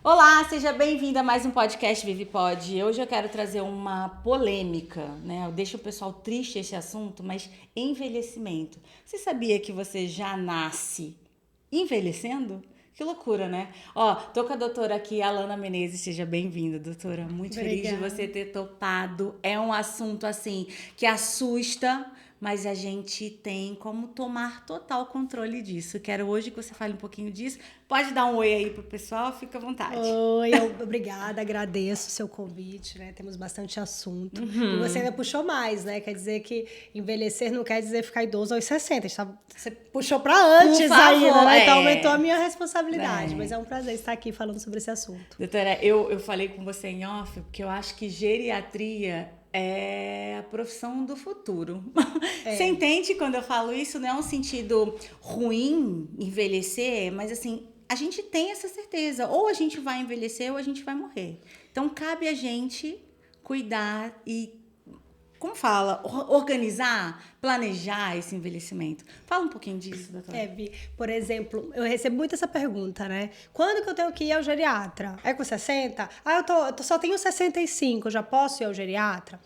Olá, seja bem-vinda a mais um podcast ViviPod. Hoje eu quero trazer uma polêmica, né? Deixa o pessoal triste esse assunto, mas envelhecimento. Você sabia que você já nasce envelhecendo? Que loucura, né? Ó, tô com a doutora aqui, Alana Menezes. Seja bem-vinda, doutora. Muito feliz de você ter topado. É um assunto, assim, que assusta, mas a gente tem como tomar total controle disso. Quero hoje que você fale um pouquinho disso. Pode dar um oi aí pro pessoal, fica à vontade. Oi, obrigada, agradeço o seu convite, né? Temos bastante assunto. E você ainda puxou mais, né? Quer dizer que envelhecer não quer dizer ficar idoso aos 60. Você puxou para antes ainda, né? Então aumentou a minha responsabilidade. Mas é um prazer estar aqui falando sobre esse assunto. Doutora, eu falei com você em off, porque eu acho que geriatria é a profissão do futuro. Você entende quando eu falo isso? Não é um sentido ruim envelhecer, mas assim, a gente tem essa certeza. Ou a gente vai envelhecer ou a gente vai morrer. Então, cabe a gente cuidar e, como fala, organizar, planejar esse envelhecimento. Fala um pouquinho disso, doutora. Vi, por exemplo, eu recebo muito essa pergunta, né? Quando que eu tenho que ir ao geriatra? É com 60? Eu só tenho 65, já posso ir ao geriatra?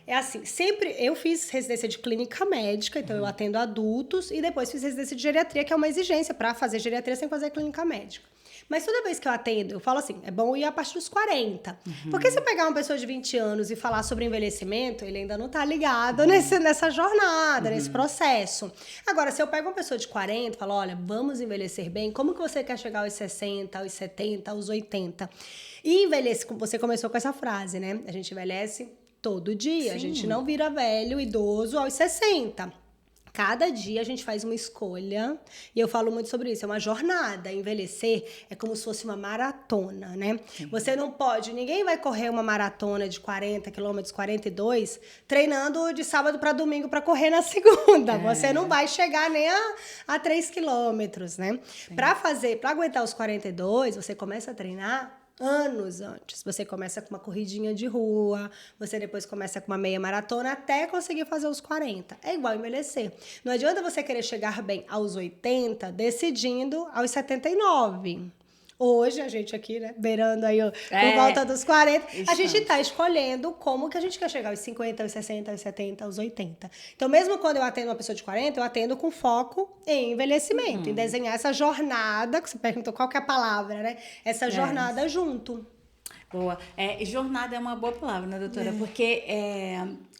É assim, sempre eu fiz residência de clínica médica, então eu atendo adultos, e depois fiz residência de geriatria, que é uma exigência para fazer geriatria sem fazer clínica médica. Mas toda vez que eu atendo, eu falo assim, é bom ir a partir dos 40. Porque se eu pegar uma pessoa de 20 anos e falar sobre envelhecimento, ele ainda não tá ligado nessa jornada, nesse processo. Agora, se eu pego uma pessoa de 40 e falo, olha, vamos envelhecer bem, como que você quer chegar aos 60, aos 70, aos 80? E envelhece, você começou com essa frase, né? A gente envelhece todo dia. Sim. A gente não vira velho, idoso aos 60. Cada dia a gente faz uma escolha, e eu falo muito sobre isso, é uma jornada. Envelhecer é como se fosse uma maratona, né? Sim. Você não pode, ninguém vai correr uma maratona de 40 quilômetros, 42, treinando de sábado para domingo para correr na segunda. Você não vai chegar nem a 3 quilômetros, né? Para aguentar os 42, você começa a treinar anos antes. Você começa com uma corridinha de rua, você depois começa com uma meia maratona até conseguir fazer os 40. É igual envelhecer. Não adianta você querer chegar bem aos 80 decidindo aos 79. Hoje, a gente aqui, né, beirando aí por volta dos 40, a gente tá escolhendo como que a gente quer chegar aos 50, aos 60, aos 70, aos 80. Então, mesmo quando eu atendo uma pessoa de 40, eu atendo com foco em envelhecimento, em desenhar essa jornada, que você perguntou qual que é a palavra, né? Essa jornada junto. Boa. Jornada é uma boa palavra, né, doutora? Porque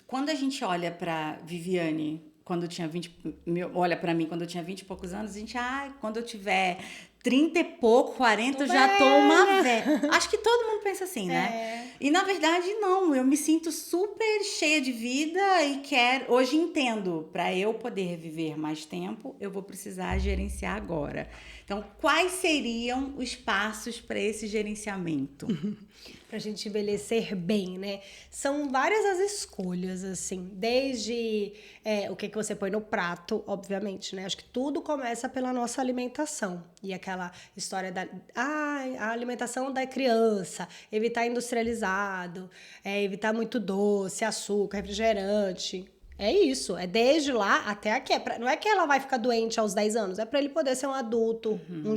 quando a gente olha pra Viviane, quando eu tinha 20... Olha pra mim, quando eu tinha 20 e poucos anos, a gente... quando eu tiver 30 e pouco, 40, eu já tô uma velha. Acho que todo mundo pensa assim, né? E, na verdade, não. Eu me sinto super cheia de vida e quero... Hoje entendo, para eu poder viver mais tempo, eu vou precisar gerenciar agora. Então, quais seriam os passos para esse gerenciamento? Pra gente envelhecer bem, né? São várias as escolhas, assim, desde o que você põe no prato, obviamente, né? Acho que tudo começa pela nossa alimentação. E aquela história a alimentação da criança, evitar industrializado, evitar muito doce, açúcar, refrigerante. É isso, é desde lá até aqui. Não é que ela vai ficar doente aos 10 anos, é para ele poder ser um adulto, um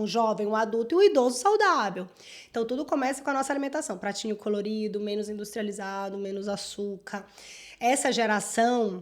jovem, um adulto e um idoso saudável. Então, tudo começa com a nossa alimentação. Pratinho colorido, menos industrializado, menos açúcar. Essa geração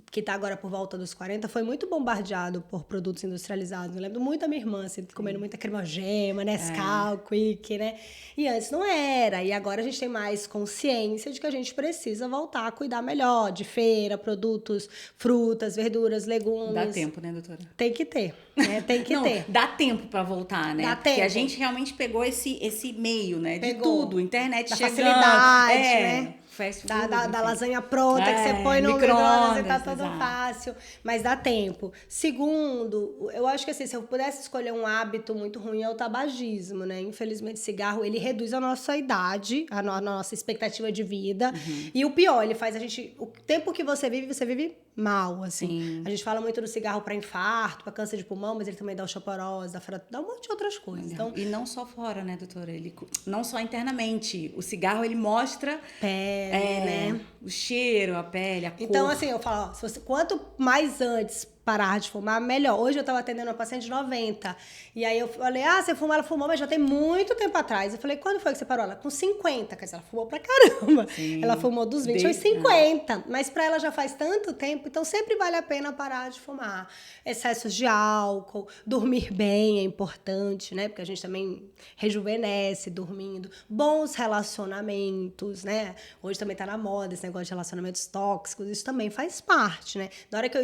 que está agora por volta dos 40, foi muito bombardeado por produtos industrializados. Eu lembro muito da minha irmã, assim, comendo muita cremogema, Nescau, Quick, né? E antes não era. E agora a gente tem mais consciência de que a gente precisa voltar a cuidar melhor de feira, produtos, frutas, verduras, legumes. Dá tempo, né, doutora? Tem que ter, né? Tem que ter. Dá tempo para voltar, né? Dá Porque tempo. a gente realmente pegou esse meio, né? De Pegou. tudo, internet da chegando. Facilidade, né? Fast food, da lasanha pronta que você põe no micro-ondas e tá tudo fácil. Mas dá tempo. Segundo, eu acho que assim, se eu pudesse escolher um hábito muito ruim é o tabagismo, né? Infelizmente, cigarro, ele reduz a nossa idade, a nossa expectativa de vida. E o pior, ele faz a gente... O tempo que você vive mal, assim. Sim. A gente fala muito do cigarro para infarto, para câncer de pulmão, mas ele também dá osteoporose, dá um monte de outras coisas. Então, e não só fora, né, doutora? Ele, não só internamente. O cigarro, ele mostra... né? O cheiro, a pele, a cor. Então, assim, eu falo, quanto mais antes parar de fumar, melhor. Hoje eu tava atendendo uma paciente de 90. E aí eu falei, você fumou? Ela fumou, mas já tem muito tempo atrás. Eu falei, quando foi que você parou? Ela, com 50. Quer dizer, ela fumou pra caramba. Sim. Ela fumou dos 20 aos 50. Mas pra ela já faz tanto tempo, então sempre vale a pena parar de fumar. Excessos de álcool, dormir bem é importante, né? Porque a gente também rejuvenesce dormindo. Bons relacionamentos, né? Hoje também tá na moda esse negócio de relacionamentos tóxicos. Isso também faz parte, né? Na hora que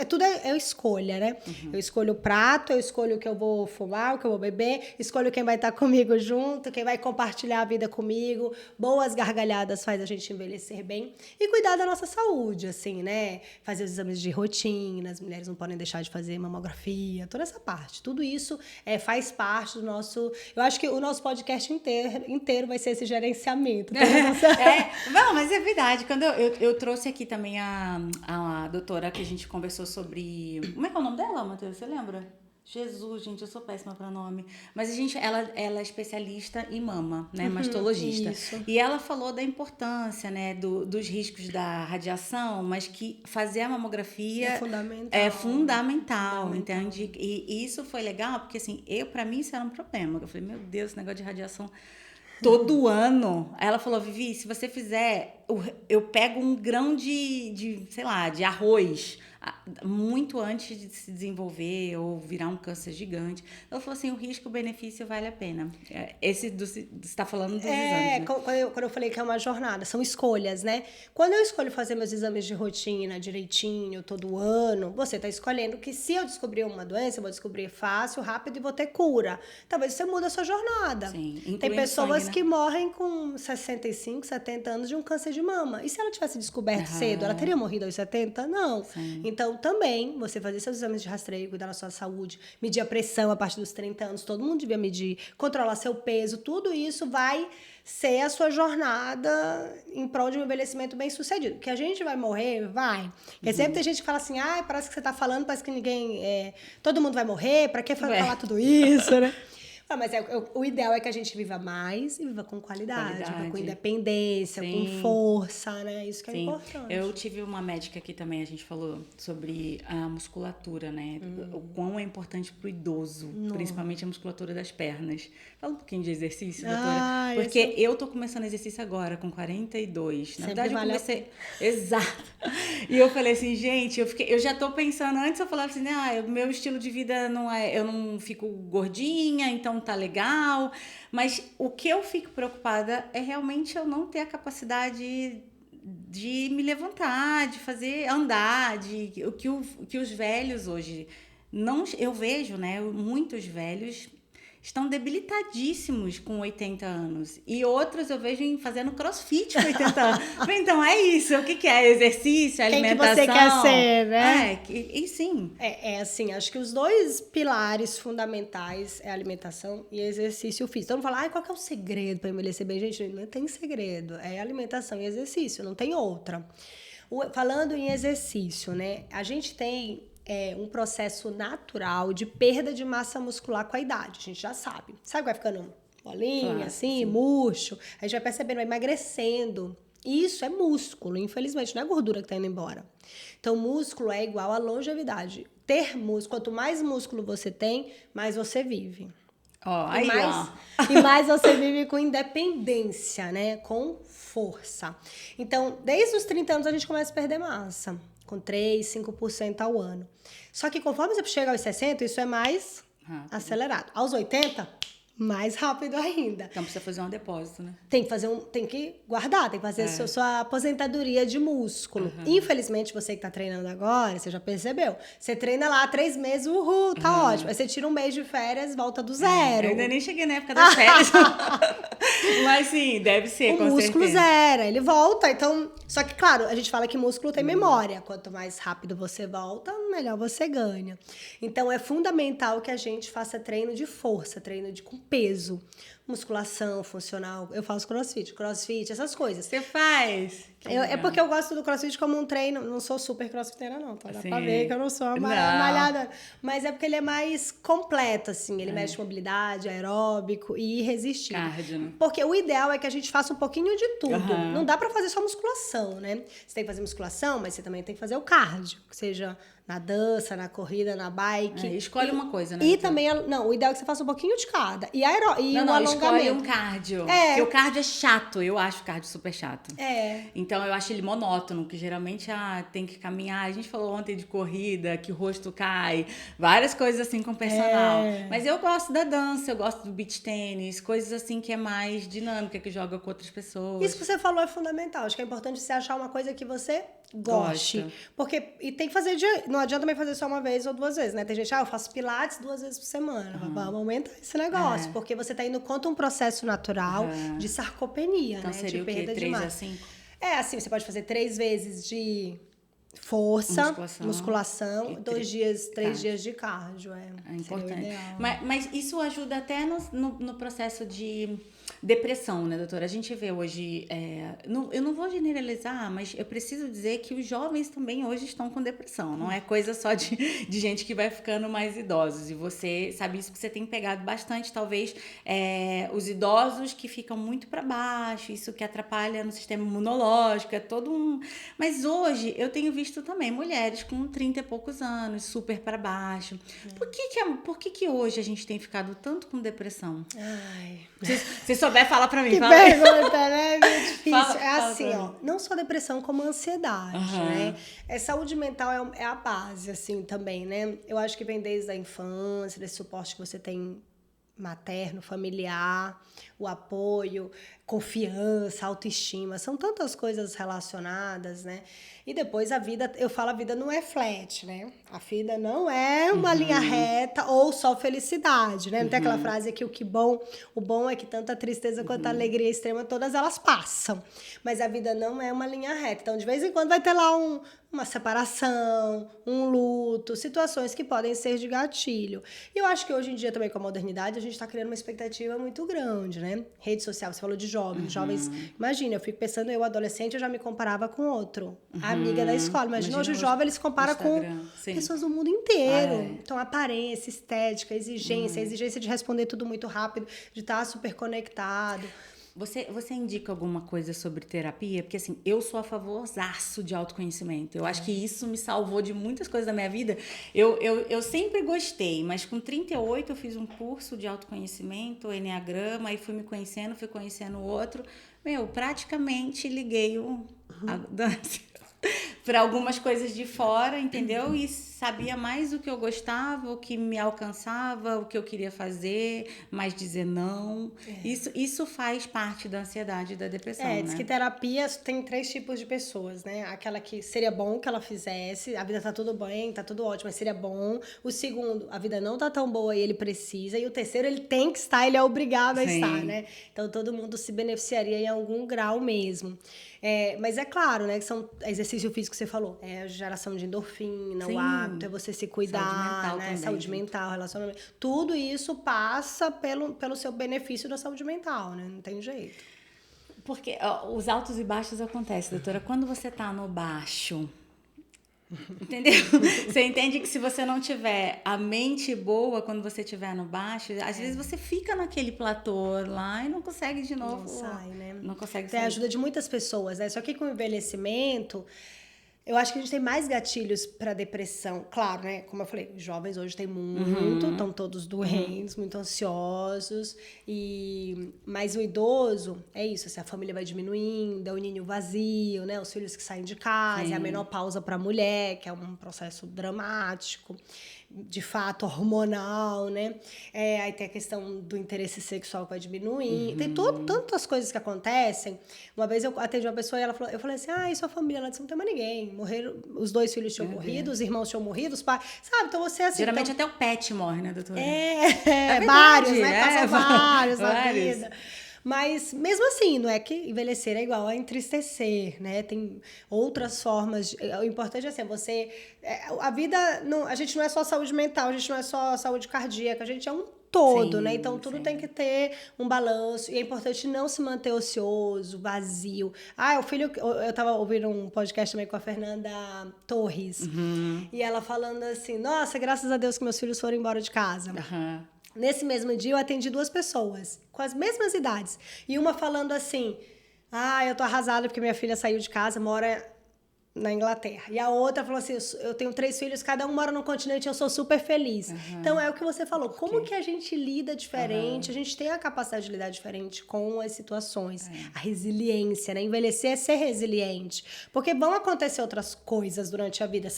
tudo é escolha, né? Uhum. Eu escolho o prato, eu escolho o que eu vou fumar, o que eu vou beber, escolho quem vai estar comigo junto, quem vai compartilhar a vida comigo. Boas gargalhadas faz a gente envelhecer bem. E cuidar da nossa saúde, assim, né? Fazer os exames de rotina, as mulheres não podem deixar de fazer mamografia, toda essa parte. Tudo isso faz parte do nosso... Eu acho que o nosso podcast inteiro vai ser esse gerenciamento. Não, mas é verdade. Quando eu trouxe aqui também a doutora que a gente conversou sobre... Como é que é o nome dela, Matheus? Você lembra? Jesus, gente, eu sou péssima para nome. Mas ela é especialista em mama, né? Mastologista. Isso. E ela falou da importância, né? Dos riscos da radiação, mas que fazer a mamografia é fundamental, entende? E isso foi legal, porque assim, para mim isso era um problema. Eu falei, meu Deus, esse negócio de radiação todo ano. Aí ela falou, Vivi, se você fizer, eu pego um grão de arroz, muito antes de se desenvolver ou virar um câncer gigante. Ela falou assim, o risco-benefício vale a pena. Você está falando dos exames, né? Quando eu falei que é uma jornada, são escolhas, né? Quando eu escolho fazer meus exames de rotina direitinho, todo ano, você está escolhendo que se eu descobrir uma doença, eu vou descobrir fácil, rápido e vou ter cura. Talvez você mude a sua jornada. Sim, tem pessoas sangue, que morrem com 65, 70 anos de um câncer de mama. E se ela tivesse descoberto cedo, ela teria morrido aos 70? Não. Sim. Então, também, você fazer seus exames de rastreio, cuidar da sua saúde, medir a pressão a partir dos 30 anos, todo mundo devia medir, controlar seu peso, tudo isso vai ser a sua jornada em prol de um envelhecimento bem sucedido. Que a gente vai morrer, vai. Porque sempre tem gente que fala assim, parece que você tá falando, parece que ninguém... todo mundo vai morrer, pra que falar tudo isso, né? Mas o ideal é que a gente viva mais e viva com qualidade. Com independência, Sim. com força, né? Isso que é importante. Eu tive uma médica aqui também, a gente falou sobre a musculatura, né? O quão é importante pro idoso, principalmente a musculatura das pernas. Fala um pouquinho de exercício, doutora. Porque eu tô começando exercício agora, com 42. Na verdade, eu comecei... Exato. E eu falei assim, gente, eu já tô pensando, antes eu falava assim, o meu estilo de vida não é... Eu não fico gordinha, então tá legal, mas o que eu fico preocupada é realmente eu não ter a capacidade de me levantar, de fazer andar, o que os velhos hoje não, eu vejo, né, muitos velhos estão debilitadíssimos com 80 anos. E outros eu vejo fazendo crossfit com 80 anos. Então, é isso. O que é? Exercício, alimentação? Quem que você quer ser, né? E sim. Assim, acho que os dois pilares fundamentais é alimentação e exercício físico. Então, não fala, qual que é o segredo para envelhecer bem? Gente, não tem segredo. É alimentação e exercício, não tem outra. Falando em exercício, né? A gente tem... um processo natural de perda de massa muscular com a idade. A gente já sabe. Sabe que vai ficando bolinha, assim, murcho. A gente vai percebendo, vai emagrecendo. Isso é músculo, infelizmente. Não é gordura que tá indo embora. Então, músculo é igual à longevidade. Ter músculo, quanto mais músculo você tem, mais você vive. E mais você vive com independência, né? Com força. Então, desde os 30 anos, a gente começa a perder massa. Com 3%, 5% ao ano. Só que conforme você chega aos 60, isso é mais acelerado. Aos 80, mais rápido ainda. Então precisa fazer um depósito, né? Tem que guardar, tem que fazer sua aposentadoria de músculo. Infelizmente, você que tá treinando agora, você já percebeu. Você treina lá 3 meses, tá ótimo. Aí você tira um mês de férias, volta do zero. Eu ainda nem cheguei na época das férias. Mas sim, deve ser, com certeza. O músculo zera, ele volta. Então, só que, claro, a gente fala que músculo tem memória. Quanto mais rápido você volta, melhor você ganha. Então, é fundamental que a gente faça treino de força, com peso. Musculação funcional. Eu faço crossfit, essas coisas. Você faz? É porque eu gosto do crossfit como um treino. Não sou super crossfiteira, não. Tá? Dá pra ver que eu não sou uma malhada. Mas é porque ele é mais completo, assim. Ele mexe mobilidade, aeróbico e irresistível. Cardio, né? Porque o ideal é que a gente faça um pouquinho de tudo. Não dá pra fazer só musculação, né? Você tem que fazer musculação, mas você também tem que fazer o cardio. Que seja na dança, na corrida, na bike. Escolhe uma coisa, né? E também, o ideal é que você faça um pouquinho de cada. E o alongamento. Escolhe um cardio. Porque o cardio é chato. Eu acho o cardio super chato. Então, eu acho ele monótono, que geralmente tem que caminhar. A gente falou ontem de corrida, que o rosto cai. Várias coisas assim com personal. Mas eu gosto da dança, eu gosto do beach tênis, coisas assim que é mais dinâmica, que joga com outras pessoas. Isso que você falou é fundamental. Acho que é importante você achar uma coisa que você goste. Porque, e tem que fazer, não adianta também fazer só uma vez ou 2 vezes, né? Tem gente, eu faço pilates 2 vezes por semana. Vamos aumentar esse negócio. Porque você tá indo contra um processo natural de sarcopenia, então, né? Seria de perda de 3 a massa. 5? Assim, você pode fazer 3 vezes de força, musculação 2 dias, 3 dias de cardio. É importante. Mas isso ajuda até no processo de depressão, né, doutora? A gente vê hoje, eu não vou generalizar, mas eu preciso dizer que os jovens também hoje estão com depressão. Não é coisa só de gente que vai ficando mais idosos. E você sabe isso, que você tem pegado bastante, talvez, os idosos que ficam muito para baixo, isso que atrapalha no sistema imunológico, é todo um... Mas hoje eu tenho visto também mulheres com 30 e poucos anos, super para baixo. Por que hoje a gente tem ficado tanto com depressão? Se souber, fala pra mim. Que pergunta, né? É difícil. Fala assim, não só depressão, como ansiedade, né? Saúde mental é a base, assim, também, né? Eu acho que vem desde a infância, desse suporte que você tem materno, familiar, o apoio, confiança, autoestima, são tantas coisas relacionadas, né? E depois a vida não é flat, né? A vida não é uma linha reta ou só felicidade, né? Não tem aquela frase que o bom é que tanto a tristeza quanto a alegria extrema, todas elas passam. Mas a vida não é uma linha reta. Então, de vez em quando vai ter lá uma separação, um luto, situações que podem ser de gatilho. E eu acho que hoje em dia também com a modernidade, a gente está criando uma expectativa muito grande, né? Rede social, você falou de jovens. Jovens, imagina, eu fico pensando, eu adolescente, eu já me comparava com outro. A amiga da escola. Imagina hoje o jovem, ele se compara com pessoas do mundo inteiro. Então, aparência, estética, exigência de responder tudo muito rápido, de estar super conectado. Você indica alguma coisa sobre terapia? Porque, assim, eu sou a favorzaço de autoconhecimento. Eu acho que isso me salvou de muitas coisas da minha vida. Eu sempre gostei, mas com 38 eu fiz um curso de autoconhecimento, Enneagrama, aí fui conhecendo o outro. Praticamente liguei a dança para algumas coisas de fora, entendeu? E sabia mais o que eu gostava, o que me alcançava, o que eu queria fazer, mas dizer não. Isso faz parte da ansiedade e da depressão, né? Diz que terapia tem 3 tipos de pessoas, né? Aquela que seria bom que ela fizesse, a vida tá tudo bem, tá tudo ótimo, mas seria bom. O segundo, a vida não tá tão boa e ele precisa. E o terceiro, ele tem que estar, ele é obrigado a estar, né? Então, todo mundo se beneficiaria em algum grau mesmo. Mas é claro, né, que são exercício físico que você falou, a geração de endorfina, o hábito, é você se cuidar, saúde mental, né? Saúde mental, relacionamento. Tudo isso passa pelo seu benefício da saúde mental, né? Não tem jeito. Porque os altos e baixos acontecem, doutora. Quando você tá no baixo, entendeu? Você entende que se você não tiver a mente boa quando você estiver no baixo, às vezes você fica naquele platô lá e não consegue de novo. Não sai, né? Não consegue Tem sair. a ajuda de muitas pessoas, né? Só que com o envelhecimento, eu acho que a gente tem mais gatilhos para depressão. Claro, né? Como eu falei, os jovens hoje têm muito, estão todos doentes, muito ansiosos. Mas o idoso, é isso, assim, a família vai diminuindo, é o ninho vazio, né? Os filhos que saem de casa, é a menopausa para a mulher, que é um processo dramático, de fato hormonal, né? Aí tem a questão do interesse sexual que vai diminuir. Tem tantas coisas que acontecem. Uma vez eu atendi uma pessoa e eu falei assim, e sua família? Ela disse, não tem mais ninguém. Morreram, os 2 filhos tinham morrido, os irmãos tinham morrido, os pais... Sabe? Então você assim... Geralmente até o pet morre, né, doutora? Vários, né? Passam vários na vida. Mas, mesmo assim, não é que envelhecer é igual a entristecer, né? Tem outras formas. O importante é assim, a vida... Não, a gente não é só saúde mental, a gente não é só saúde cardíaca, a gente é um todo, né? Então, tudo tem que ter um balanço. E é importante não se manter ocioso, vazio. O filho... Eu tava ouvindo um podcast também com a Fernanda Torres. E ela falando assim, nossa, graças a Deus que meus filhos foram embora de casa. Nesse mesmo dia, eu atendi 2 pessoas com as mesmas idades. E uma falando assim, eu tô arrasada porque minha filha saiu de casa, mora na Inglaterra. E a outra falou assim, eu tenho 3 filhos, cada um mora num continente, eu sou super feliz. Então, é o que você falou. Como que a gente lida diferente? A gente tem a capacidade de lidar diferente com as situações. A resiliência, né? Envelhecer é ser resiliente. Porque vão acontecer outras coisas durante a vida.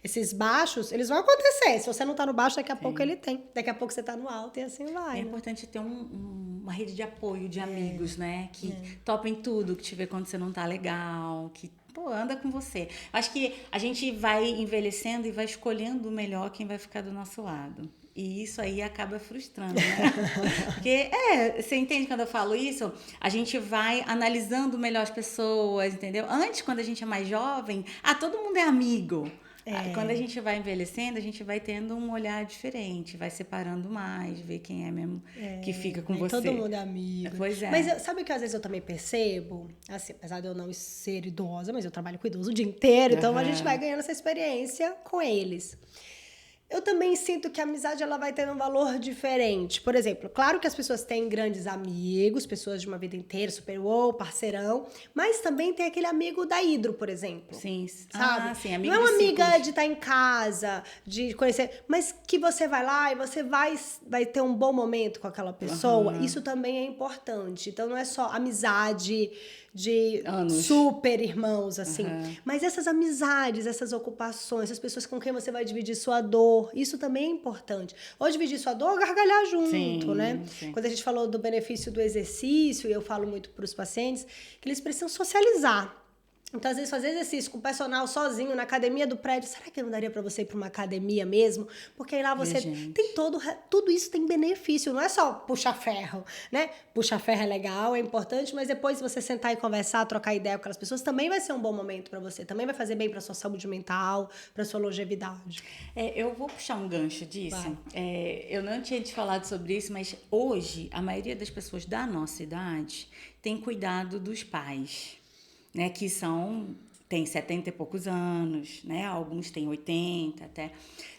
Esses baixos, eles vão acontecer. Se você não tá no baixo, daqui a pouco ele tem. Daqui a pouco você tá no alto e assim vai. É importante ter uma rede de apoio, de amigos, né? Que topem tudo, que te vê quando você não tá legal, que anda com você. Acho que a gente vai envelhecendo e vai escolhendo melhor quem vai ficar do nosso lado. E isso aí acaba frustrando, né? Porque, você entende quando eu falo isso? A gente vai analisando melhor as pessoas, entendeu? Antes, quando a gente é mais jovem, todo mundo é amigo. Quando a gente vai envelhecendo, a gente vai tendo um olhar diferente, vai separando mais, ver quem é mesmo que fica com você. Todo mundo é amigo. Pois é. Mas sabe o que às vezes eu também percebo? Assim, apesar de eu não ser idosa, mas eu trabalho com idoso o dia inteiro, então a gente vai ganhando essa experiência com eles. Eu também sinto que a amizade ela vai tendo um valor diferente. Por exemplo, claro que as pessoas têm grandes amigos, pessoas de uma vida inteira, super parceirão, mas também tem aquele amigo da Hidro, por exemplo. Sim, sabe? Sim, amigo não é uma amiga ciclos. de estar em casa, de conhecer, mas que você vai lá e você vai ter um bom momento com aquela pessoa. Isso também é importante. Então não é só amizade de anos. Super irmãos, assim. Mas essas amizades, essas ocupações, essas pessoas com quem você vai dividir sua dor, isso também é importante. Ou dividir sua dor ou gargalhar junto, né? Sim. Quando a gente falou do benefício do exercício, e eu falo muito para os pacientes, que eles precisam socializar. Então, às vezes, fazer exercício com o personal sozinho na academia do prédio, será que não daria pra você ir pra uma academia mesmo? Porque aí lá você tem tudo isso tem benefício, não é só puxar ferro, né? Puxar ferro é legal, é importante, mas depois você sentar e conversar, trocar ideia com aquelas pessoas, também vai ser um bom momento pra você, também vai fazer bem pra sua saúde mental, pra sua longevidade. Eu vou puxar um gancho disso. Eu não tinha te falado sobre isso, mas hoje, a maioria das pessoas da nossa idade tem cuidado dos pais. Né, que tem 70 e poucos anos, né? Alguns têm 80 até.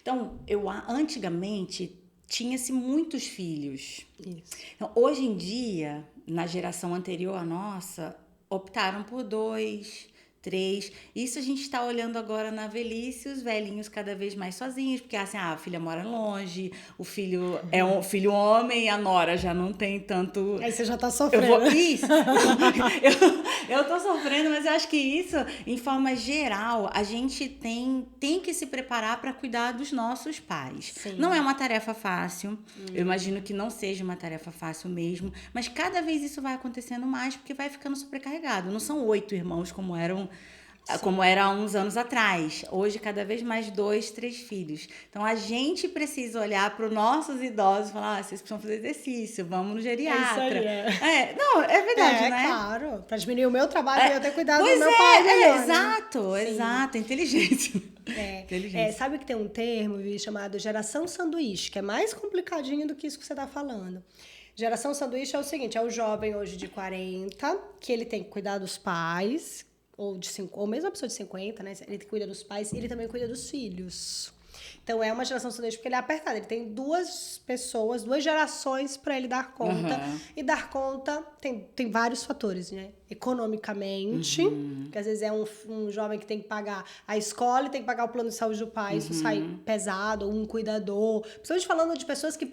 Então, antigamente, tinha-se muitos filhos. Isso. Então, hoje em dia, na geração anterior à nossa, optaram por 2, 3. Isso a gente está olhando agora na velhice, os velhinhos cada vez mais sozinhos, porque assim, a filha mora longe, o filho é um filho homem, e a nora já não tem tanto... Aí você já tá sofrendo. Isso! eu tô sofrendo, mas eu acho que isso, em forma geral, a gente tem que se preparar para cuidar dos nossos pais. Sim. Não é uma tarefa fácil, eu imagino que não seja uma tarefa fácil mesmo, mas cada vez isso vai acontecendo mais, porque vai ficando sobrecarregado. Não são 8 irmãos como era há uns anos atrás. Hoje, cada vez mais 2, 3 filhos. Então, a gente precisa olhar para os nossos idosos e falar, vocês precisam fazer exercício, vamos no geriatra. Não, é verdade, né? Claro. Para diminuir o meu trabalho, eu ter cuidado do meu pai melhor, exato. Inteligente. Sabe que tem um termo chamado geração sanduíche, que é mais complicadinho do que isso que você está falando. Geração sanduíche é o seguinte, é o jovem hoje de 40, que ele tem que cuidar dos pais, ou mesmo a pessoa de 50, né? Ele cuida dos pais, ele também cuida dos filhos. Então, é uma geração sanduíche porque ele é apertado. Ele tem 2 pessoas, 2 gerações para ele dar conta. E dar conta tem vários fatores, né? Economicamente, que às vezes é um jovem que tem que pagar a escola e tem que pagar o plano de saúde do pai. Isso sai pesado, ou um cuidador. Principalmente falando de pessoas que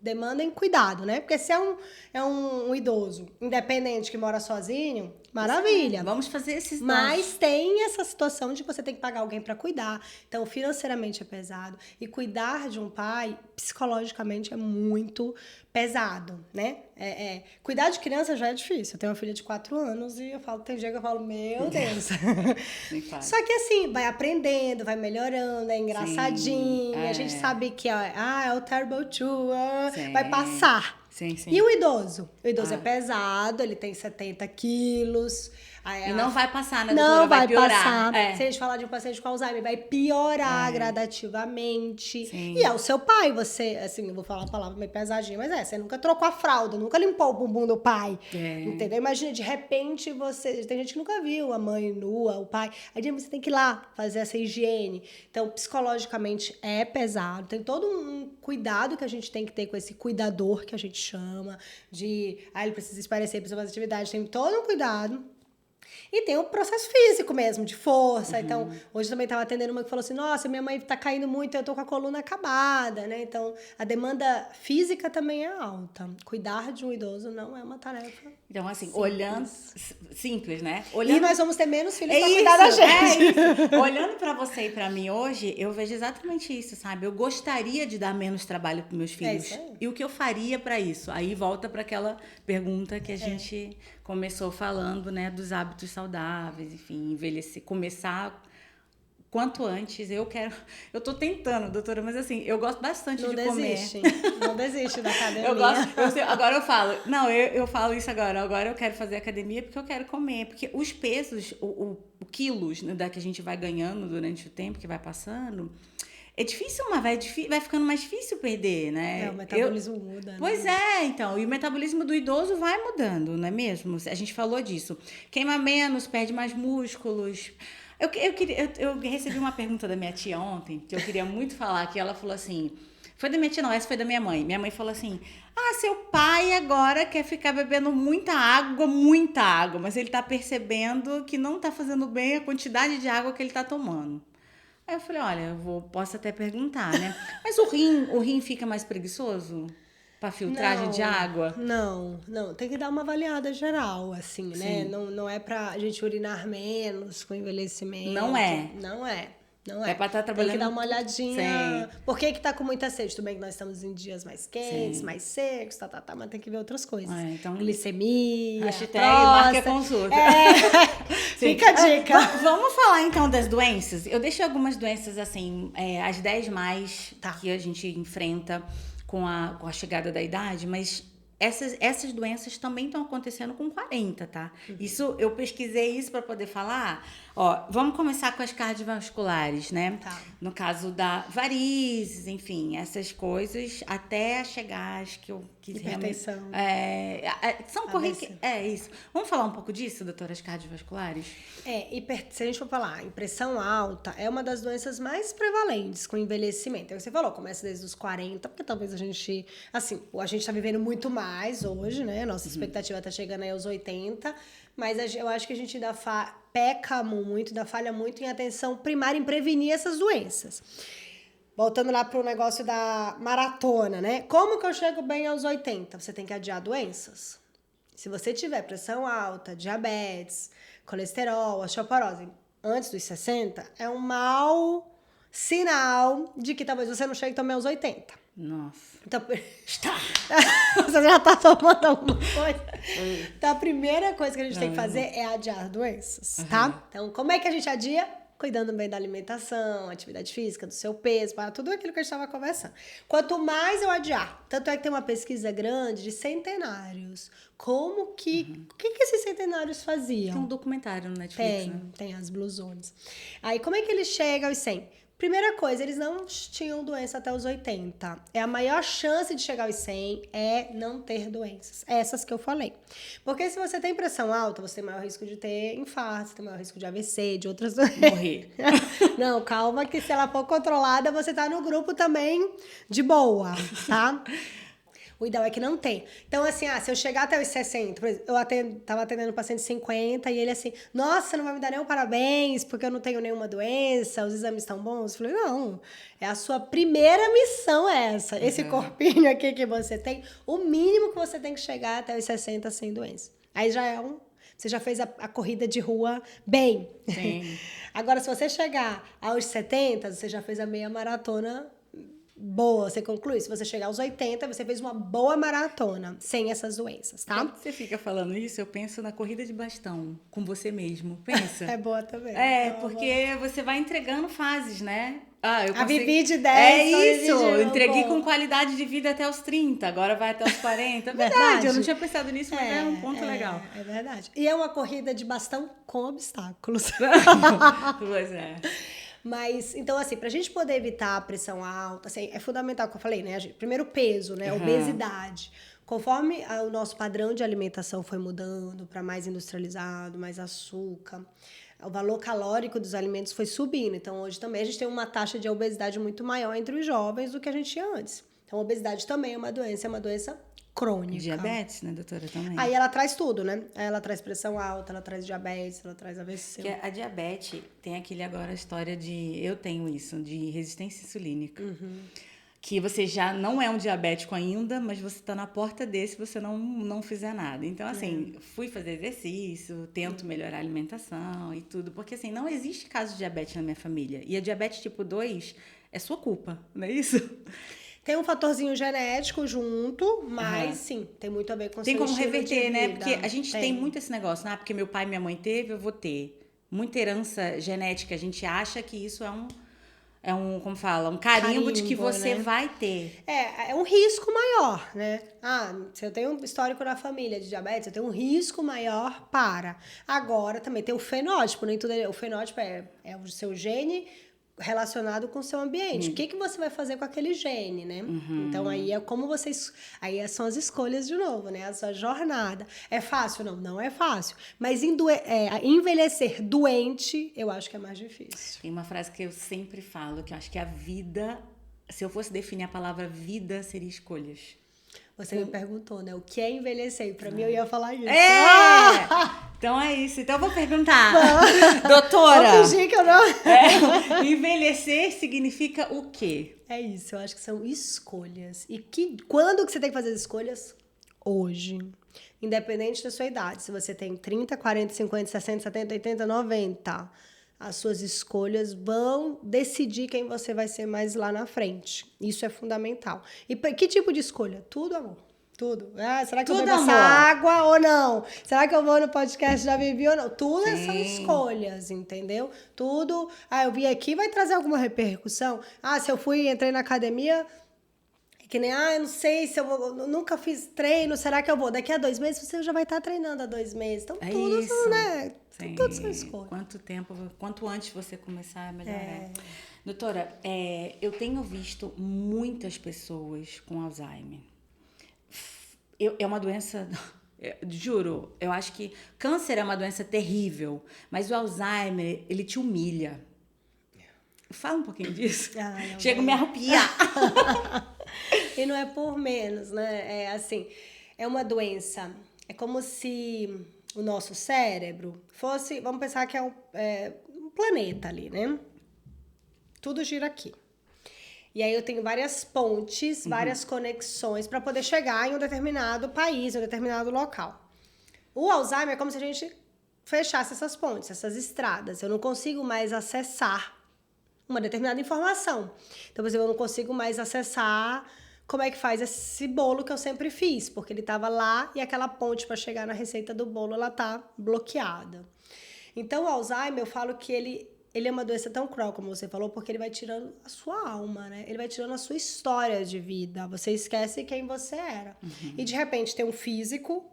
demandem cuidado, né? Porque se é um idoso independente que mora sozinho, maravilha. Vamos fazer esses Mas tem essa situação de que você tem que pagar alguém para cuidar. Então, financeiramente é pesado. E cuidar de um pai, psicologicamente, é muito pesado, né? Cuidar de criança já é difícil. Eu tenho uma filha de 4 anos e tem dia que eu falo, meu Deus. Só que assim, vai aprendendo, vai melhorando, é engraçadinho. A gente sabe que é o Terrible 2, vai passar. Sim. E o idoso? O idoso é pesado, ele tem 70 quilos. E não vai passar, né, doutora? Não vai piorar. Passar. Se a gente falar de um paciente com Alzheimer, vai piorar gradativamente. Sim. E é o seu pai, você, assim, eu vou falar uma palavra meio pesadinha, mas você nunca trocou a fralda, nunca limpou o bumbum do pai. Entendeu? Imagina, de repente, tem gente que nunca viu a mãe nua, o pai. Aí você tem que ir lá fazer essa higiene. Então, psicologicamente é pesado. Tem todo um cuidado que a gente tem que ter com esse cuidador que a gente chama, ele precisa esparecer, precisa fazer atividade. Tem todo um cuidado. E tem o processo físico mesmo, de força. Então, hoje também estava atendendo uma que falou assim, nossa, minha mãe tá caindo muito, eu tô com a coluna acabada, né? Então, a demanda física também é alta. Cuidar de um idoso não é uma tarefa Então, assim, simples. olhando... Simples, né? E nós vamos ter menos filhos É pra cuidar da isso, gente. é isso. Olhando pra você e pra mim hoje, eu vejo exatamente isso, sabe? Eu gostaria de dar menos trabalho pros meus filhos. isso aí. E o que eu faria pra isso? Aí volta pra aquela pergunta que a gente começou falando, né? Dos hábitos saudáveis, enfim, envelhecer, começar quanto antes. Eu tô tentando, doutora, mas assim, eu gosto bastante Não de desiste. comer. Não desiste da academia. Eu gosto, agora eu falo, não, eu falo isso agora eu quero fazer academia porque eu quero comer, porque os pesos, o quilos, né, da que a gente vai ganhando durante o tempo que vai passando, é difícil, mas vai ficando mais difícil perder, né? O metabolismo muda, né? Pois é, então, e o metabolismo do idoso vai mudando, não é mesmo? A gente falou disso. Queima menos, perde mais músculos. Eu recebi uma pergunta da minha tia ontem, que eu queria muito falar, que ela falou assim, foi da minha tia não, essa foi da minha mãe. Minha mãe falou assim, seu pai agora quer ficar bebendo muita água, mas ele tá percebendo que não tá fazendo bem a quantidade de água que ele tá tomando. Aí eu falei, olha, posso até perguntar, né? Mas o rim fica mais preguiçoso para filtragem de água? Não. Tem que dar uma avaliada geral, assim, né? Não é pra gente urinar menos com envelhecimento. Não é. Não é. É pra estar trabalhando. Tem que dar uma olhadinha. Sim. Por que tá com muita sede? Tudo bem que nós estamos em dias mais quentes, mais secos, mas tem que ver outras coisas. Então, glicemia, hashtag marca consulta. Fica a dica. Vamos falar então das doenças? Eu deixei algumas doenças assim, as 10 mais que a gente enfrenta com a chegada da idade, mas essas doenças também estão acontecendo com 40, tá? Isso, eu pesquisei isso para poder falar. Ó, vamos começar com as cardiovasculares, né? Tá. No caso da varizes, enfim, essas coisas, até chegar, acho que eu quis hipertensão. São corriqueiras. É isso. Vamos falar um pouco disso, doutora, as cardiovasculares? Se a gente for falar, pressão alta é uma das doenças mais prevalentes com o envelhecimento. É o que você falou, começa desde os 40, porque talvez a gente tá vivendo muito mais hoje, né? Nossa expectativa tá chegando aí aos 80, mas eu acho que a gente ainda falha muito em atenção primária, em prevenir essas doenças. Voltando lá pro negócio da maratona, né? Como que eu chego bem aos 80? Você tem que adiar doenças. Se você tiver pressão alta, diabetes, colesterol, osteoporose antes dos 60, é um mau sinal de que talvez você não chegue também aos 80. Nossa. Então, você já tá tomando alguma coisa? Então, a primeira coisa que a gente tem que fazer é adiar doenças, tá? Então, como é que a gente adia? Cuidando bem da alimentação, atividade física, do seu peso, para tudo aquilo que a gente estava conversando. Quanto mais eu adiar, tanto é que tem uma pesquisa grande de centenários. O que esses centenários faziam? Tem um documentário no Netflix, Tem as Blue Zones. Aí, como é que eles chegam aos 100? Primeira coisa, eles não tinham doença até os 80. A maior chance de chegar aos 100 é não ter doenças. Essas que eu falei. Porque se você tem pressão alta, você tem maior risco de ter infarto, você tem maior risco de AVC, de outras doenças. Morrer. Não, calma que se ela for controlada, você tá no grupo também de boa, tá? O ideal é que não tenha. Então, assim, se eu chegar até os 60, por exemplo, tava atendendo um paciente de 50 e ele assim, nossa, não vai me dar nenhum parabéns porque eu não tenho nenhuma doença, os exames estão bons? Eu falei, não, é a sua primeira missão essa. Esse corpinho aqui que você tem, o mínimo que você tem que chegar até os 60 sem doença. Aí já é você já fez a corrida de rua bem. Sim. Agora, se você chegar aos 70, você já fez a meia maratona boa, você conclui. Se você chegar aos 80, você fez uma boa maratona, sem essas doenças, tá? Quando você fica falando isso, eu penso na corrida de bastão, com você mesmo. Pensa. É boa também. Porque você vai entregando fases, né? A Vivi de 10. É isso, eu entreguei com qualidade de vida até os 30, agora vai até os 40. Verdade, eu não tinha pensado nisso, mas é um ponto legal. É verdade. E é uma corrida de bastão com obstáculos. Pois é. Mas, então, assim, pra gente poder evitar a pressão alta, assim, é fundamental, como eu falei, né? Primeiro, peso, né? Obesidade. Conforme o nosso padrão de alimentação foi mudando para mais industrializado, mais açúcar, o valor calórico dos alimentos foi subindo. Então, hoje também a gente tem uma taxa de obesidade muito maior entre os jovens do que a gente tinha antes. Então, a obesidade também é uma doença crônica. Diabetes, né, doutora, também? Aí ela traz tudo, né? Ela traz pressão alta, ela traz diabetes, ela traz AVC. Porque a diabetes tem aquele agora a história de... Eu tenho isso, de resistência insulínica. Que você já não é um diabético ainda, mas você está na porta desse se você não fizer nada. Então, assim, fui fazer exercício, tento melhorar a alimentação e tudo. Porque, assim, não existe caso de diabetes na minha família. E a diabetes tipo 2 é sua culpa, não é isso? Tem um fatorzinho genético junto, mas sim, tem muito a ver com o Tem seu como estilo de reverter, né? vida. Porque a gente tem muito esse negócio, né? Porque meu pai e minha mãe teve, eu vou ter. Muita herança genética, a gente acha que isso é um, como fala, um carimbo de que você né? vai ter. É um risco maior, né? Se eu tenho um histórico na família de diabetes, eu tenho um risco maior para. Agora também tem o fenótipo, nem tudo o fenótipo é o seu gene relacionado com o seu ambiente. O que você vai fazer com aquele gene, né? Então aí é como vocês... Aí são as escolhas de novo, né? A sua jornada. É fácil? Não é fácil. Mas envelhecer doente, eu acho que é mais difícil. Tem uma frase que eu sempre falo, que eu acho que a vida... Se eu fosse definir a palavra vida, seria escolhas. Você me perguntou, né? O que é envelhecer? E pra mim eu ia falar isso. Então é isso. Então eu vou perguntar. Doutora. Vou fingir que eu não... Envelhecer significa o quê? É isso, eu acho que são escolhas. E quando que você tem que fazer as escolhas? Hoje. Independente da sua idade. Se você tem 30, 40, 50, 60, 70, 80, 90... As suas escolhas vão decidir quem você vai ser mais lá na frente. Isso é fundamental. E que tipo de escolha? Tudo, amor. Tudo. Será que eu bebo essa água ou não? Será que eu vou no podcast da Vivi ou não? Tudo são escolhas, entendeu? Tudo. Eu vim aqui, vai trazer alguma repercussão? Se eu entrei na academia... Que nem, eu não sei se eu nunca fiz treino, será que eu vou? Daqui a 2 meses você já vai estar treinando há 2 meses. Então, tudo são, né? Tudo são escolhas. Quanto antes você começar a melhorar. Doutora, eu tenho visto muitas pessoas com Alzheimer. É uma doença... Juro, eu acho que câncer é uma doença terrível, mas o Alzheimer, ele te humilha. Fala um pouquinho disso. Chega a me arrepiar. E não é por menos, né? É uma doença. É como se o nosso cérebro fosse... Vamos pensar que é um planeta ali, né? Tudo gira aqui. E aí eu tenho várias pontes, várias conexões para poder chegar em um determinado país, em um determinado local. O Alzheimer é como se a gente fechasse essas pontes, essas estradas. Eu não consigo mais acessar uma determinada informação. Então, por exemplo, eu não consigo mais acessar como é que faz esse bolo que eu sempre fiz, porque ele estava lá e aquela ponte para chegar na receita do bolo, ela tá bloqueada. Então, o Alzheimer, eu falo que ele é uma doença tão cruel, como você falou, porque ele vai tirando a sua alma, né? Ele vai tirando a sua história de vida. Você esquece quem você era. E, de repente, tem um físico,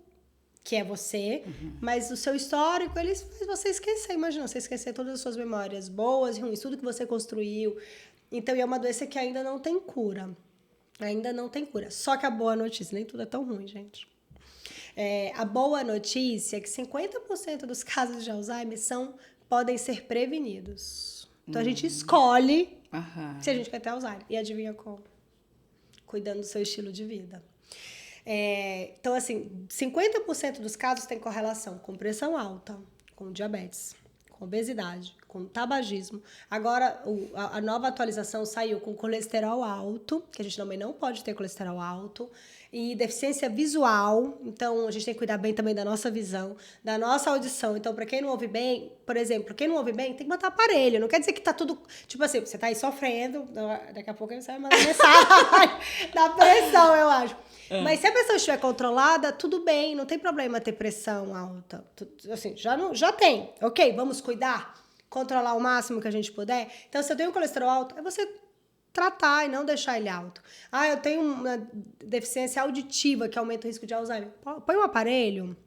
que é você, mas o seu histórico, ele faz você esquecer. Imagina, você esquecer todas as suas memórias boas e ruins, tudo que você construiu. Então, é uma doença que ainda não tem cura. Ainda não tem cura. Só que a boa notícia, nem tudo é tão ruim, gente. A boa notícia é que 50% dos casos de Alzheimer podem ser prevenidos. Então, a gente escolhe se a gente quer ter Alzheimer. E adivinha como? Cuidando do seu estilo de vida. Então, assim, 50% dos casos tem correlação com pressão alta, com diabetes, com obesidade, com tabagismo. Agora, a nova atualização saiu com colesterol alto, que a gente também não pode ter colesterol alto, e deficiência visual. Então, a gente tem que cuidar bem também da nossa visão, da nossa audição. Então, para quem não ouve bem, por exemplo, quem não ouve bem, tem que botar aparelho. Não quer dizer que tá tudo... Tipo assim, você tá aí sofrendo, daqui a pouco você vai mandar mensagem da pressão, eu acho. Mas se a pessoa estiver controlada, tudo bem, não tem problema ter pressão alta. Assim, já tem. Ok, vamos cuidar, controlar o máximo que a gente puder. Então, se eu tenho colesterol alto, é você tratar e não deixar ele alto. Eu tenho uma deficiência auditiva que aumenta o risco de Alzheimer. Põe um aparelho,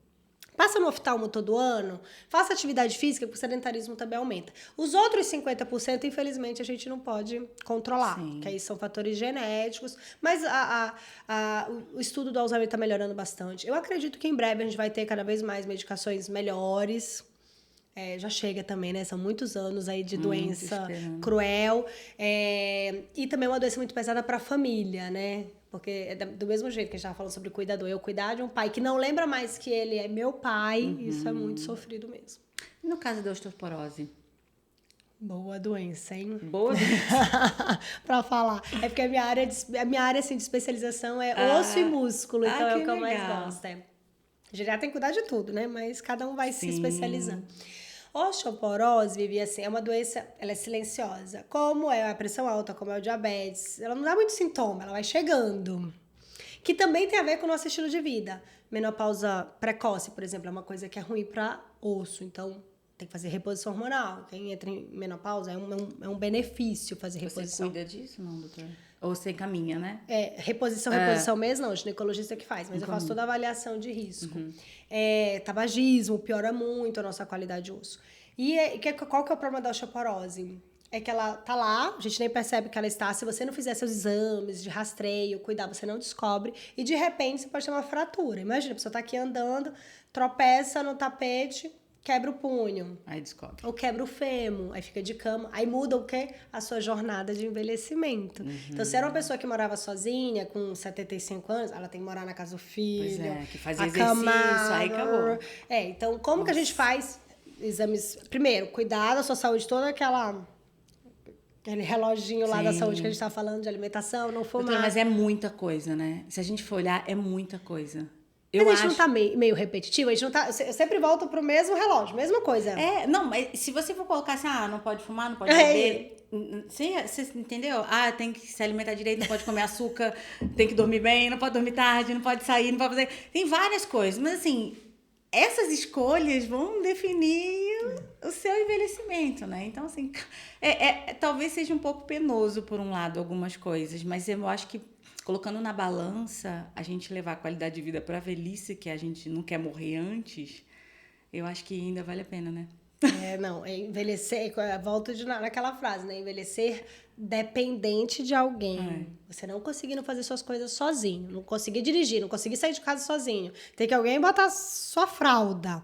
passa no oftalmo todo ano, faça atividade física, porque o sedentarismo também aumenta. Os outros 50%, infelizmente, a gente não pode controlar, que aí são fatores genéticos, mas o estudo do Alzheimer está melhorando bastante. Eu acredito que em breve a gente vai ter cada vez mais medicações melhores. Já chega também, né? São muitos anos aí de doença cruel. E também é uma doença muito pesada para a família, né? Porque é do mesmo jeito que a gente estava falando sobre cuidador, eu cuidar de um pai que não lembra mais que ele é meu pai, isso é muito sofrido mesmo. E no caso da osteoporose? Boa doença, hein? Boa doença. Pra falar. É porque a minha área assim, de especialização é osso e músculo, então é o que eu mais gosto. É. Geriatra tem que cuidar de tudo, né? Mas cada um vai se especializando. Osteoporose, Vivi, assim, é uma doença, ela é silenciosa. Como é a pressão alta, como é o diabetes, ela não dá muito sintoma, ela vai chegando. Que também tem a ver com o nosso estilo de vida. Menopausa precoce, por exemplo, é uma coisa que é ruim para osso, então tem que fazer reposição hormonal. Quem entra em menopausa é um benefício fazer reposição. Você cuida disso, não, doutora? Ou você encaminha, né? Reposição mesmo, não, o ginecologista que faz, mas eu faço toda a avaliação de risco. Tabagismo piora muito a nossa qualidade de osso. E qual que é o problema da osteoporose? É que ela tá lá, a gente nem percebe que ela está. Se você não fizer seus exames de rastreio, cuidar, você não descobre. E de repente você pode ter uma fratura. Imagina, a pessoa tá aqui andando, tropeça no tapete, quebra o punho. Aí descobre. Ou quebra o fêmur, aí fica de cama. Aí muda o quê? A sua jornada de envelhecimento. Então, se era uma pessoa que morava sozinha, com 75 anos, ela tem que morar na casa do filho. Pois que faz exercício, aí acabou. Então, como que a gente faz exames? Primeiro, cuidar da sua saúde, toda aquele reloginho lá da saúde que a gente tá falando, de alimentação, não fumar. Doutora, mas é muita coisa, né? Se a gente for olhar, é muita coisa. Mas a gente não tá meio repetitivo? A gente não tá, eu sempre volto pro mesmo relógio, mesma coisa. Não, mas se você for colocar assim, não pode fumar, não pode beber... Você entendeu? Tem que se alimentar direito, não pode comer açúcar, tem que dormir bem, não pode dormir tarde, não pode sair, não pode fazer... Tem várias coisas, mas assim... Essas escolhas vão definir o seu envelhecimento, né? Então, assim, talvez seja um pouco penoso, por um lado, algumas coisas, mas eu acho que, colocando na balança, a gente levar a qualidade de vida para a velhice, que a gente não quer morrer antes, eu acho que ainda vale a pena, né? Envelhecer, volto naquela frase, né? Envelhecer dependente de alguém. Você não conseguindo fazer suas coisas sozinho, não conseguir dirigir, não conseguir sair de casa sozinho. Tem que alguém botar sua fralda.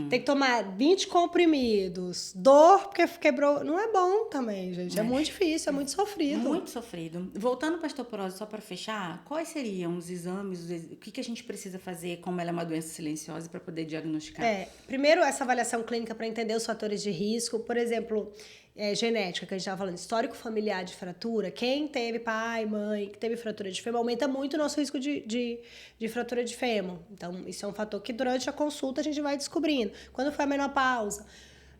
Tem que tomar 20 comprimidos. Dor porque quebrou. Não é bom também, gente. É muito difícil, é muito sofrido. Muito sofrido. Voltando para a osteoporose, só para fechar, quais seriam os exames, o que a gente precisa fazer, como ela é uma doença silenciosa, para poder diagnosticar? Primeiro, essa avaliação clínica para entender os fatores de risco. Por exemplo, genética, que a gente estava falando, histórico familiar de fratura. Quem teve pai, mãe, que teve fratura de fêmur, aumenta muito o nosso risco de fratura de fêmur. Então, isso é um fator que durante a consulta a gente vai descobrindo. Quando foi a menopausa?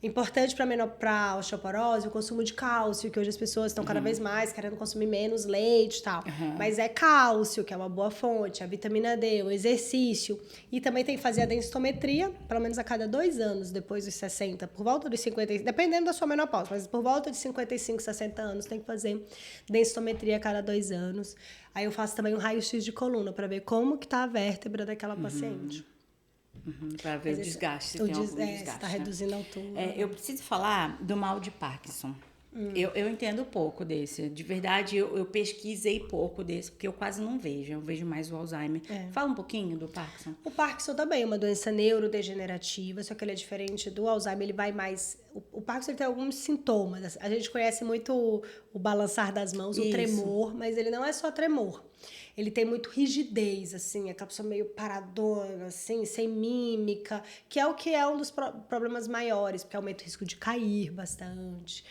Importante para a osteoporose o consumo de cálcio, que hoje as pessoas estão cada vez mais querendo consumir menos leite e tal. Mas é cálcio, que é uma boa fonte, a vitamina D, o exercício. E também tem que fazer a densitometria, pelo menos a cada 2 anos, depois dos 60, por volta dos 50, dependendo da sua menopausa, mas por volta de 55, 60 anos tem que fazer densitometria a cada 2 anos. Aí eu faço também um raio-x de coluna para ver como que tá a vértebra daquela paciente. Para ver o desgaste, se tem algum desgaste. Está reduzindo a altura. Eu preciso falar do mal de Parkinson. Eu entendo pouco desse. De verdade, eu pesquisei pouco desse, porque eu quase não vejo. Eu vejo mais o Alzheimer. Fala um pouquinho do Parkinson. O Parkinson também é uma doença neurodegenerativa, só que ele é diferente do Alzheimer. Ele vai mais... O Parkinson ele tem alguns sintomas. A gente conhece muito o balançar das mãos, o tremor, mas ele não é só tremor. Ele tem muito rigidez, assim, aquela pessoa meio paradona, assim, sem mímica, que é um dos problemas maiores, porque aumenta o risco de cair bastante,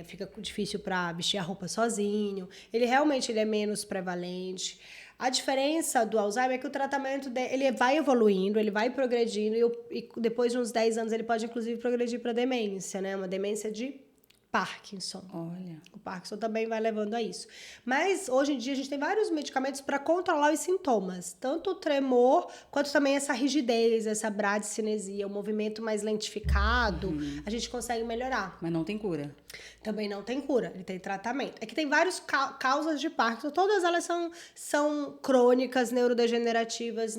fica difícil para vestir a roupa sozinho. Ele realmente é menos prevalente. A diferença do Alzheimer é que o tratamento ele vai evoluindo, ele vai progredindo, e depois de uns 10 anos ele pode, inclusive, progredir para demência, né? Uma demência de Parkinson. Olha. O Parkinson também vai levando a isso. Mas, hoje em dia, a gente tem vários medicamentos para controlar os sintomas. Tanto o tremor, quanto também essa rigidez, essa bradicinesia, o movimento mais lentificado, a gente consegue melhorar. Mas não tem cura. Também não tem cura, ele tem tratamento. É que tem várias causas de Parkinson, todas elas são crônicas, neurodegenerativas,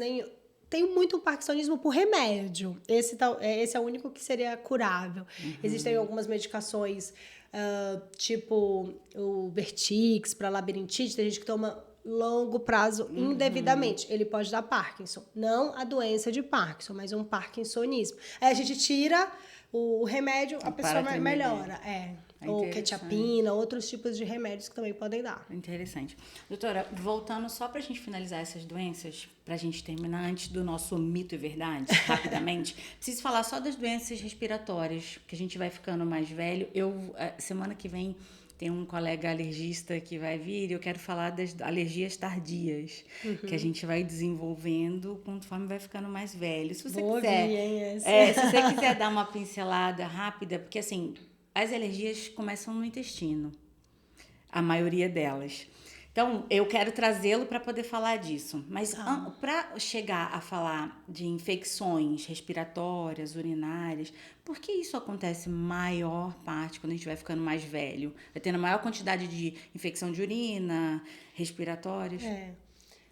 tem muito parkinsonismo por remédio. Esse é o único que seria curável. Existem algumas medicações, tipo o Vertix para labirintite, tem gente que toma longo prazo indevidamente. Ele pode dar Parkinson. Não a doença de Parkinson, mas um parkinsonismo. Aí a gente tira o remédio, a pessoa melhora. Ou quetiapina, outros tipos de remédios que também podem dar. Interessante. Doutora, voltando só pra gente finalizar essas doenças, pra gente terminar antes do nosso mito e verdade, rapidamente, preciso falar só das doenças respiratórias, que a gente vai ficando mais velho. Semana que vem, tem um colega alergista que vai vir e eu quero falar das alergias tardias, que a gente vai desenvolvendo conforme vai ficando mais velho. Se você quiser, se você quiser dar uma pincelada rápida, porque assim, as alergias começam no intestino, a maioria delas. Então, eu quero trazê-lo para poder falar disso. Mas para chegar a falar de infecções respiratórias, urinárias, por que isso acontece maior parte quando a gente vai ficando mais velho? Vai tendo maior quantidade de infecção de urina, respiratórias?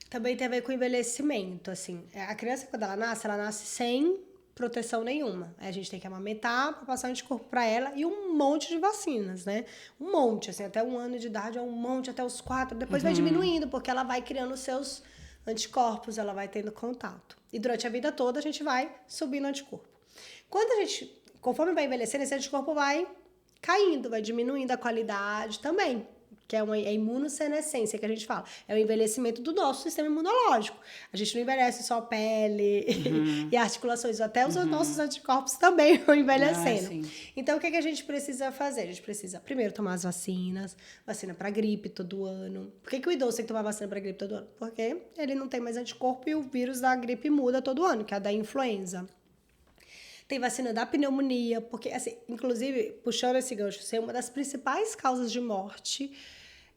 Também tem a ver com envelhecimento, assim. A criança, quando ela nasce sem proteção nenhuma. Aí a gente tem que amamentar para passar anticorpo para ela e um monte de vacinas, né? Um monte, assim, até 1 ano de idade é um monte, até os 4, depois vai diminuindo, porque ela vai criando os seus anticorpos, ela vai tendo contato. E durante a vida toda a gente vai subindo anticorpo. Conforme vai envelhecendo, esse anticorpo vai caindo, vai diminuindo a qualidade também, que é a imunossenescência que a gente fala. É o envelhecimento do nosso sistema imunológico. A gente não envelhece só a pele e articulações, até os nossos anticorpos também vão envelhecendo. Então, o que a gente precisa fazer? A gente precisa, primeiro, tomar as vacinas, vacina para gripe todo ano. Por que o idoso tem que tomar vacina para gripe todo ano? Porque ele não tem mais anticorpo e o vírus da gripe muda todo ano, que é a da influenza. Tem vacina da pneumonia, porque, assim, inclusive, puxando esse gancho, uma das principais causas de morte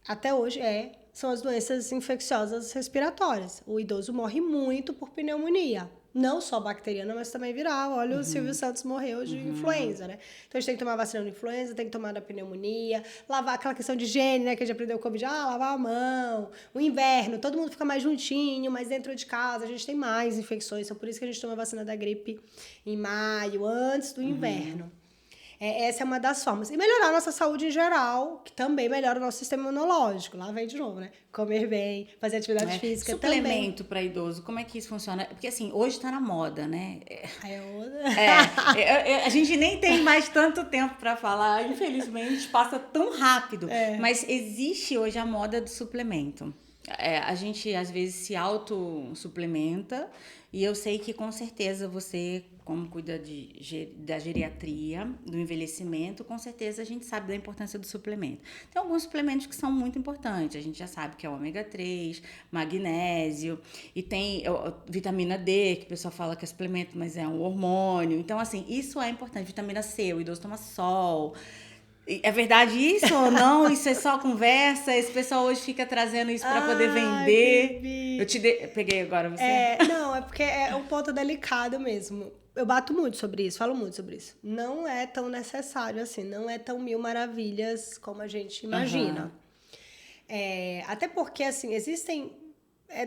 até hoje são as doenças infecciosas respiratórias. O idoso morre muito por pneumonia. Não só bacteriana, mas também viral. Olha, o Silvio Santos morreu de influenza, né? Então, a gente tem que tomar vacina de influenza, tem que tomar da pneumonia, lavar aquela questão de higiene, né? Que a gente aprendeu com o Covid, lavar a mão. O inverno, todo mundo fica mais juntinho, mas dentro de casa a gente tem mais infecções. Então, por isso que a gente toma a vacina da gripe em maio, antes do inverno. Essa é uma das formas. E melhorar a nossa saúde em geral, que também melhora o nosso sistema imunológico. Lá vem de novo, né? Comer bem, fazer atividade física também. Suplemento para idoso, como é que isso funciona? Porque assim, hoje tá na moda, né? A gente nem tem mais tanto tempo para falar, infelizmente, passa tão rápido. Mas existe hoje a moda do suplemento. A gente, às vezes, se auto-suplementa e eu sei que, com certeza, você, como cuida da geriatria, do envelhecimento, com certeza a gente sabe da importância do suplemento. Tem alguns suplementos que são muito importantes. A gente já sabe que é o ômega 3, magnésio, e tem vitamina D, que o pessoal fala que é suplemento, mas é um hormônio. Então, assim, isso é importante. Vitamina C, o idoso toma sol. É verdade isso ou não? Isso é só conversa? Esse pessoal hoje fica trazendo isso para poder vender. Bibi. Eu peguei agora você. Não, é porque é um ponto delicado mesmo. Eu bato muito sobre isso, falo muito sobre isso. Não é tão necessário assim, não é tão mil maravilhas como a gente imagina. Até porque, assim, existem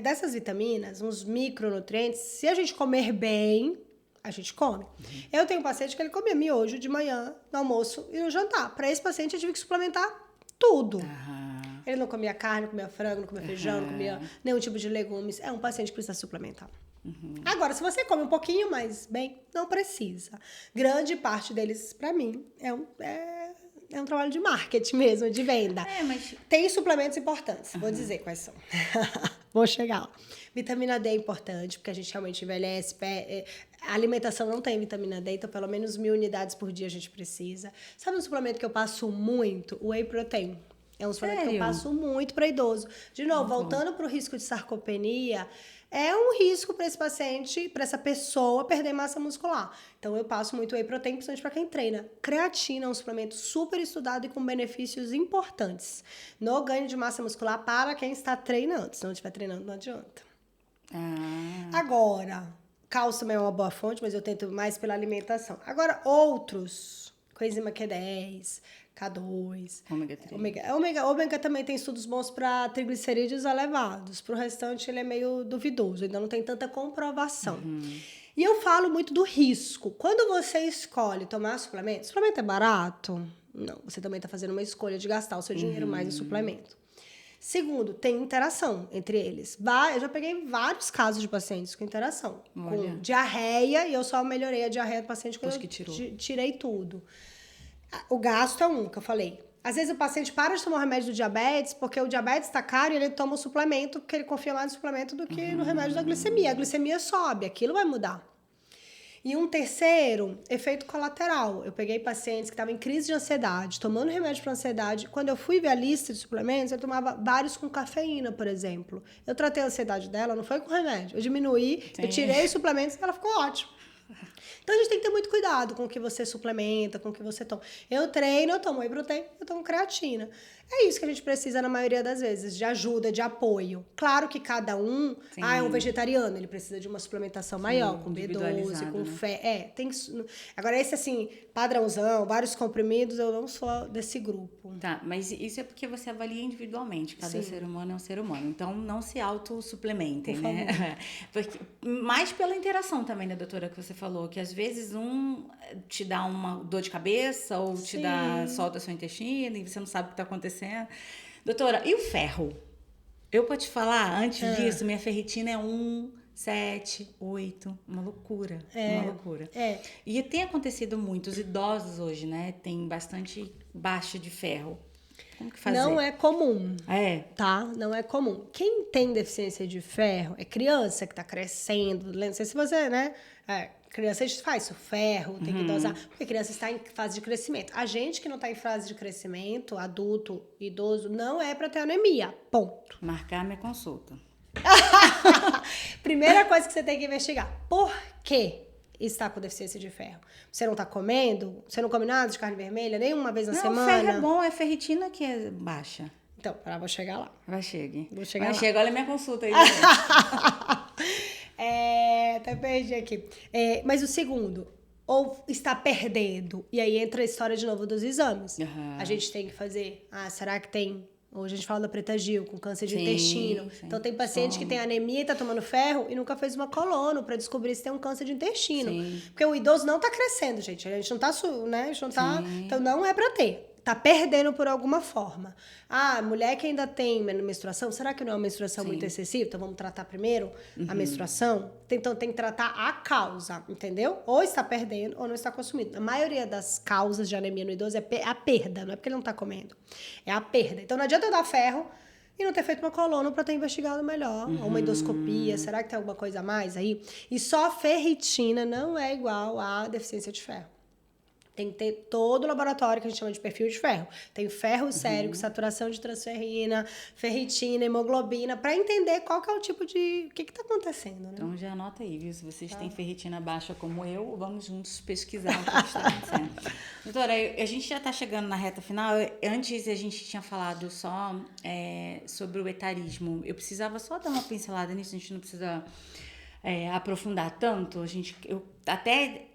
dessas vitaminas, uns micronutrientes, se a gente comer bem, a gente come. Eu tenho um paciente que ele comia miojo de manhã, no almoço e no jantar. Para esse paciente, eu tive que suplementar tudo. Ele não comia carne, não comia frango, não comia feijão, não comia nenhum tipo de legumes. É um paciente que precisa suplementar. Agora, se você come um pouquinho mais bem, não precisa. Grande parte deles, para mim, é um trabalho de marketing mesmo, de venda. Mas... Tem suplementos importantes, vou dizer quais são. Vou chegar lá. Vitamina D é importante, porque a gente realmente envelhece. A alimentação não tem vitamina D, então pelo menos 1.000 unidades por dia a gente precisa. Sabe um suplemento que eu passo muito? O Whey Protein. É um suplemento que eu passo muito para idoso. De novo, voltando para o risco de sarcopenia, é um risco para esse paciente, para essa pessoa perder massa muscular. Então, eu passo muito Whey Protein, principalmente para quem treina. Creatina é um suplemento super estudado e com benefícios importantes no ganho de massa muscular para quem está treinando. Se não estiver treinando, não adianta. Agora, cálcio também é uma boa fonte, mas eu tento mais pela alimentação. Agora, outros, coenzima Q10, K2, ômega também tem estudos bons para triglicerídeos elevados. Para o restante, ele é meio duvidoso, ainda não tem tanta comprovação. E eu falo muito do risco. Quando você escolhe tomar suplemento é barato? Não, você também está fazendo uma escolha de gastar o seu dinheiro mais em suplemento. Segundo, tem interação entre eles. Eu já peguei vários casos de pacientes com interação. Olha. Com diarreia, e eu só melhorei a diarreia do paciente quando que tirou. tirei tudo. O gasto é um, que eu falei. Às vezes o paciente para de tomar o remédio do diabetes, porque o diabetes está caro e ele toma o suplemento, porque ele confia mais no suplemento do que no remédio da glicemia. A glicemia sobe, aquilo vai mudar. E um terceiro, efeito colateral. Eu peguei pacientes que estavam em crise de ansiedade, tomando remédio para ansiedade. Quando eu fui ver a lista de suplementos, eu tomava vários com cafeína, por exemplo. Eu tratei a ansiedade dela, não foi com remédio. Eu diminuí, eu tirei os suplementos e ela ficou ótima. Então a gente tem que ter muito cuidado com o que você suplementa, com o que você toma. Eu treino, eu tomo whey protein, eu tomo creatina. É isso que a gente precisa na maioria das vezes, de ajuda, de apoio. Claro que cada um, é um vegetariano, ele precisa de uma suplementação maior, com B12, com fé. Tem que... Agora esse assim, padrãozão, vários comprimidos, eu não sou desse grupo. Tá, mas isso é porque você avalia individualmente, cada ser humano é um ser humano. Então não se autossuplementem, né? Porque, mais pela interação também, né, doutora, que você falou, que às vezes um te dá uma dor de cabeça ou te solta seu intestino e você não sabe o que está acontecendo. Doutora, e o ferro? Eu pra te falar, antes disso, minha ferritina é 1, 7, 8, uma loucura, uma loucura. E tem acontecido muito, os idosos hoje, né, tem bastante baixa de ferro. Como que fazer? Não é comum, tá? Não é comum. Quem tem deficiência de ferro é criança que tá crescendo, não sei se você, né, criança a gente faz o ferro, tem que dosar, porque a criança está em fase de crescimento. A gente que não está em fase de crescimento, adulto, idoso, não é para ter anemia, ponto. Marcar minha consulta. Primeira coisa que você tem que investigar, por que está com deficiência de ferro? Você não está comendo? Você não come nada de carne vermelha, nem uma vez na semana? Não, o ferro é bom, é ferritina que é baixa. Então, vou chegar lá. Vai, chegue. Vou chegar lá. Olha a minha consulta aí. Até perdi aqui. Mas o segundo, ou está perdendo, e aí entra a história de novo dos exames. A gente tem que fazer, será que tem... Hoje a gente fala da Preta Gil, com câncer de intestino. Sim. Então tem paciente que tem anemia e tá tomando ferro e nunca fez uma colono para descobrir se tem um câncer de intestino. Sim. Porque o idoso não tá crescendo, gente. A gente não tá, né? A gente não tá... Então não é para ter. Tá perdendo por alguma forma. Mulher que ainda tem menstruação, será que não é uma menstruação muito excessiva? Então vamos tratar primeiro a menstruação? Então tem que tratar a causa, entendeu? Ou está perdendo ou não está consumindo. A maioria das causas de anemia no idoso é a perda, não é porque ele não está comendo. É a perda. Então não adianta eu dar ferro e não ter feito uma colono para ter investigado melhor. Ou uma endoscopia, será que tem alguma coisa a mais aí? E só ferritina não é igual a deficiência de ferro. Tem que ter todo o laboratório que a gente chama de perfil de ferro. Tem ferro sérico, saturação de transferrina, ferritina, hemoglobina, para entender qual que é o tipo de... O que está acontecendo, né? Então já anota aí, viu? Se vocês têm ferritina baixa como eu, vamos juntos pesquisar o que está acontecendo. Doutora, a gente já está chegando na reta final. Antes a gente tinha falado só sobre o etarismo. Eu precisava só dar uma pincelada nisso, a gente não precisa... aprofundar tanto, eu até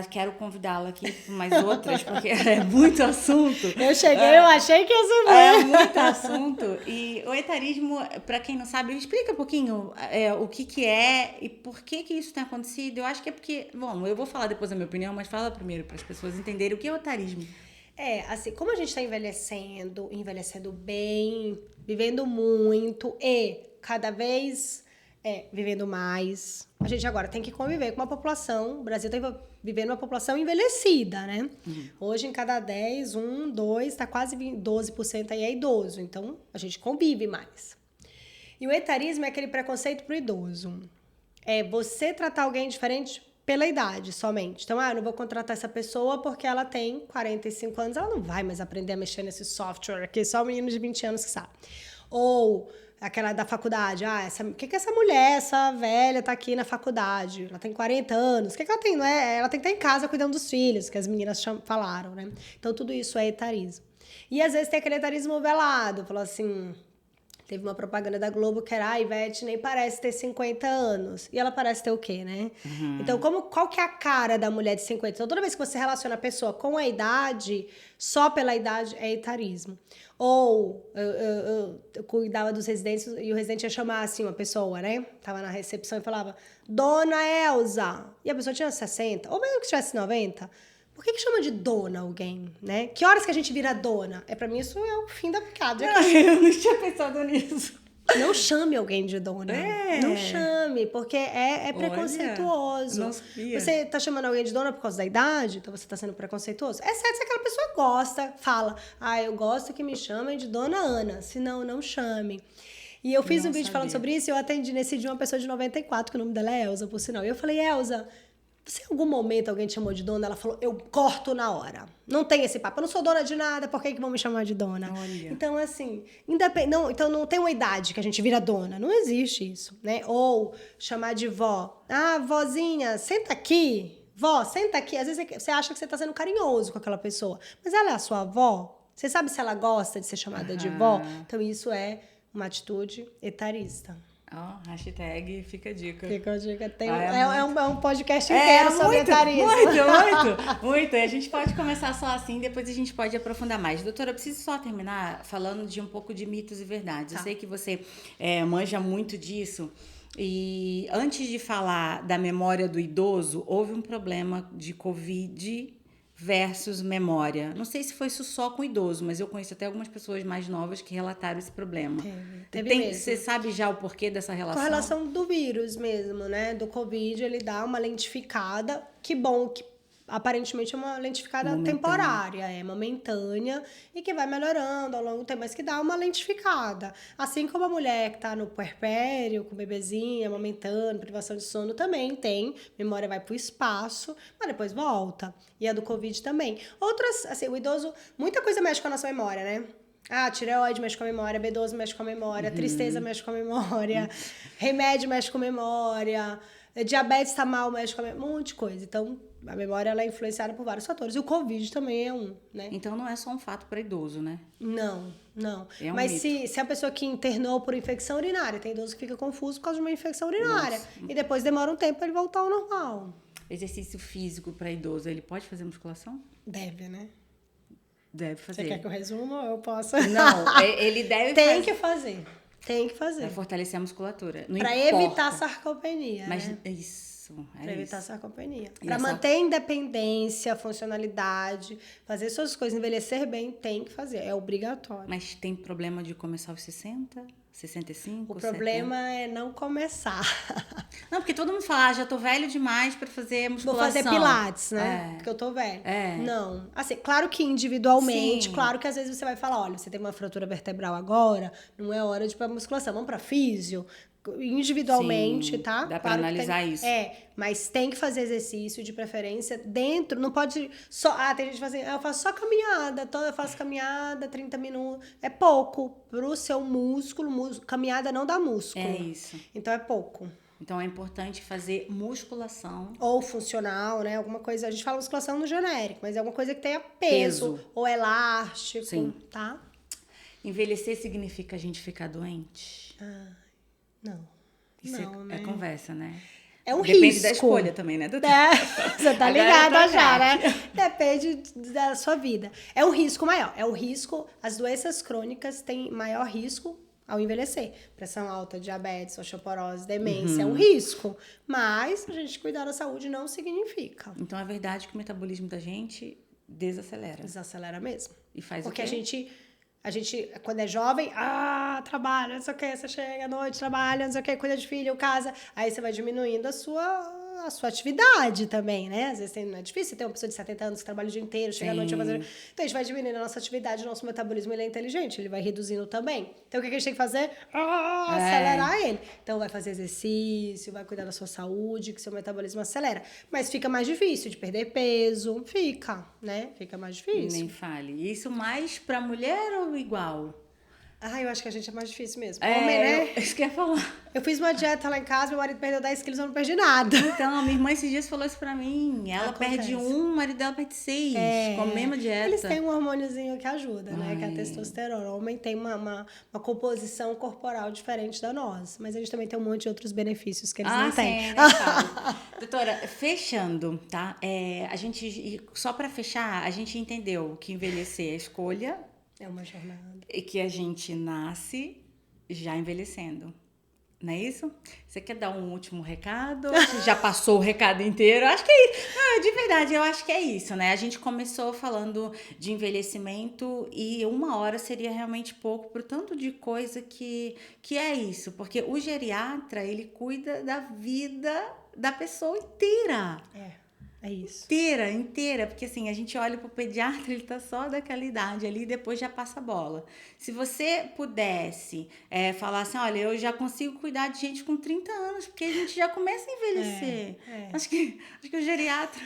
quero convidá-la aqui para mais outras, porque é muito assunto. Eu cheguei, eu achei que ia ser É muito assunto. E o etarismo, para quem não sabe, explica um pouquinho o que é e por que isso tem acontecido. Eu acho que é porque, bom, eu vou falar depois a minha opinião, mas fala primeiro para as pessoas entenderem o que é o etarismo. Assim, como a gente está envelhecendo bem, vivendo muito e cada vez... vivendo mais. A gente agora tem que conviver com uma população... O Brasil está vivendo uma população envelhecida, né? Hoje, em cada 10, 2, está quase 12% aí é idoso. Então, a gente convive mais. E o etarismo é aquele preconceito pro idoso. É você tratar alguém diferente pela idade somente. Então, eu não vou contratar essa pessoa porque ela tem 45 anos. Ela não vai mais aprender a mexer nesse software aqui. Só o menino de 20 anos que sabe. Ou... aquela da faculdade, o que essa mulher, essa velha tá aqui na faculdade, ela tem 40 anos, o que ela tem, não é? Ela tem que estar em casa cuidando dos filhos, que as meninas falaram, né? Então, tudo isso é etarismo. E, às vezes, tem aquele etarismo velado, falou assim, teve uma propaganda da Globo que era, a Ivete nem parece ter 50 anos, e ela parece ter o quê, né? Então, qual que é a cara da mulher de 50? Então, toda vez que você relaciona a pessoa com a idade, só pela idade é etarismo. Ou eu cuidava dos residentes e o residente ia chamar assim uma pessoa, né? Tava na recepção e falava, Dona Elza. E a pessoa tinha 60, ou mesmo que tivesse 90. Por que chama de dona alguém, né? Que horas que a gente vira dona? Pra mim isso é o fim da picada. Eu não tinha pensado nisso. Não chame alguém de dona. Não chame, porque é preconceituoso. Olha, não sabia. Você tá chamando alguém de dona por causa da idade? Então você tá sendo preconceituoso? É certo se aquela pessoa gosta, fala, eu gosto que me chamem de dona Ana. Se não, não chame. E eu fiz um vídeo falando sobre isso e eu atendi nesse dia uma pessoa de 94, que o nome dela é Elza, por sinal. E eu falei, Elza, se em algum momento alguém te chamou de dona, ela falou, eu corto na hora. Não tem esse papo, eu não sou dona de nada, por que vão me chamar de dona? Olha. Então, assim, então não tem uma idade que a gente vira dona, não existe isso, né? Ou chamar de vó, vozinha, senta aqui, vó, senta aqui. Às vezes você acha que você tá sendo carinhoso com aquela pessoa, mas ela é a sua avó? Você sabe se ela gosta de ser chamada de vó? Então, isso é uma atitude etarista. Hashtag fica a dica. Fica a dica. É um podcast inteiro sobre etarismo. Muito. E a gente pode começar só assim, depois a gente pode aprofundar mais. Doutora, eu preciso só terminar falando de um pouco de mitos e verdades. Eu sei que você manja muito disso. E antes de falar da memória do idoso, houve um problema de Covid versus memória. Não sei se foi isso só com idoso, mas eu conheço até algumas pessoas mais novas que relataram esse problema. Teve mesmo. Você sabe já o porquê dessa relação? Com relação do vírus mesmo, né? Do Covid, ele dá uma lentificada. Que bom que aparentemente é uma lentificada temporária, momentânea, e que vai melhorando ao longo do tempo, mas que dá uma lentificada. Assim como a mulher que tá no puerpério, com o bebezinho, amamentando, privação de sono, também tem, memória vai pro espaço, mas depois volta. E a do Covid também. Outras, assim, o idoso, muita coisa mexe com a nossa memória, né? Tireoide mexe com a memória, B12 mexe com a memória, tristeza mexe com a memória, remédio mexe com a memória, diabetes tá mal, mexe com a memória, um monte de coisa. Então, a memória ela é influenciada por vários fatores. E o Covid também é um, né? Então, não é só um fato para idoso, né? Não. É Mas se a pessoa que internou por infecção urinária, tem idoso que fica confuso por causa de uma infecção urinária. E depois demora um tempo para ele voltar ao normal. Exercício físico para idoso, ele pode fazer musculação? Deve, né? Deve fazer. Você quer que eu resuma ou eu posso? Não, ele deve Tem que fazer. Tem que fazer. Para fortalecer a musculatura. Para evitar sarcopenia. Mas né? isso. Para evitar sarcopenia. Para manter independência, funcionalidade, fazer suas coisas, envelhecer bem, tem que fazer. É obrigatório. Mas tem problema de começar aos 60, 65? O problema é não começar. Não, porque todo mundo fala, já tô velho demais para fazer musculação. Vou fazer pilates, né? Porque eu tô velho. Não. Assim, claro que individualmente, claro que às vezes você vai falar, olha, você tem uma fratura vertebral agora, não é hora de ir pra musculação, vamos pra físio. Individualmente, tá? Dá para analisar isso. Mas tem que fazer exercício, de preferência, dentro, não pode só... tem gente que fala assim, eu faço só caminhada, eu faço caminhada, 30 minutos, é pouco pro seu músculo, caminhada não dá músculo. É isso. Então é pouco. Então é importante fazer musculação. Ou funcional, né? Alguma coisa, a gente fala musculação no genérico, mas é alguma coisa que tenha peso. Ou elástico, tá? Envelhecer significa a gente ficar doente? Não. Isso né? É conversa, né? É um Depende risco. da escolha também, né, doutora? Você tá ligada já, né? Depende da sua vida. É um risco maior. É o risco... As doenças crônicas têm maior risco ao envelhecer. Pressão alta, diabetes, osteoporose, demência. É um risco. Mas a gente cuidar da saúde não significa. Então, é verdade que o metabolismo da gente desacelera. Desacelera mesmo. E faz porque o quê? A gente, quando é jovem, trabalha, não sei o que, você chega à noite, trabalha, não sei o que, cuida de filho, casa, aí você vai diminuindo a sua atividade também, né? Às vezes não é difícil, você tem uma pessoa de 70 anos que trabalha o dia inteiro, chega à noite, vai fazer... Então, a gente vai diminuindo a nossa atividade, o nosso metabolismo, ele é inteligente, ele vai reduzindo também. Então, o que a gente tem que fazer? Acelerar ele. Então, vai fazer exercício, vai cuidar da sua saúde, que seu metabolismo acelera. Mas fica mais difícil de perder peso, né? Fica mais difícil. Nem fale. Isso mais pra mulher ou igual? Eu acho que a gente é mais difícil mesmo. Homem, né? Isso que eu ia falar. Eu fiz uma dieta lá em casa, meu marido perdeu 10 quilos, eu não perdi nada. Então, a minha irmã esses dias falou isso pra mim. Ela perde 1, o marido dela perde 6, com a mesma dieta. Eles têm um hormôniozinho que ajuda, né? Que é a testosterona. O homem tem uma composição corporal diferente da nossa. Mas a gente também tem um monte de outros benefícios que eles não têm. Sim, doutora, fechando, tá? Só pra fechar, a gente entendeu que envelhecer é escolha. É uma jornada. E que a gente nasce já envelhecendo. Não é isso? Você quer dar um último recado? Você já passou o recado inteiro? Acho que é isso. Não, de verdade, eu acho que é isso, né? A gente começou falando de envelhecimento e 1 hora seria realmente pouco pro tanto de coisa que é isso. Porque o geriatra, ele cuida da vida da pessoa inteira. É isso. Inteira, porque assim, a gente olha pro pediatra, ele tá só daquela idade ali e depois já passa a bola. Se você pudesse falar assim, olha, eu já consigo cuidar de gente com 30 anos, porque a gente já começa a envelhecer. Acho que o geriatra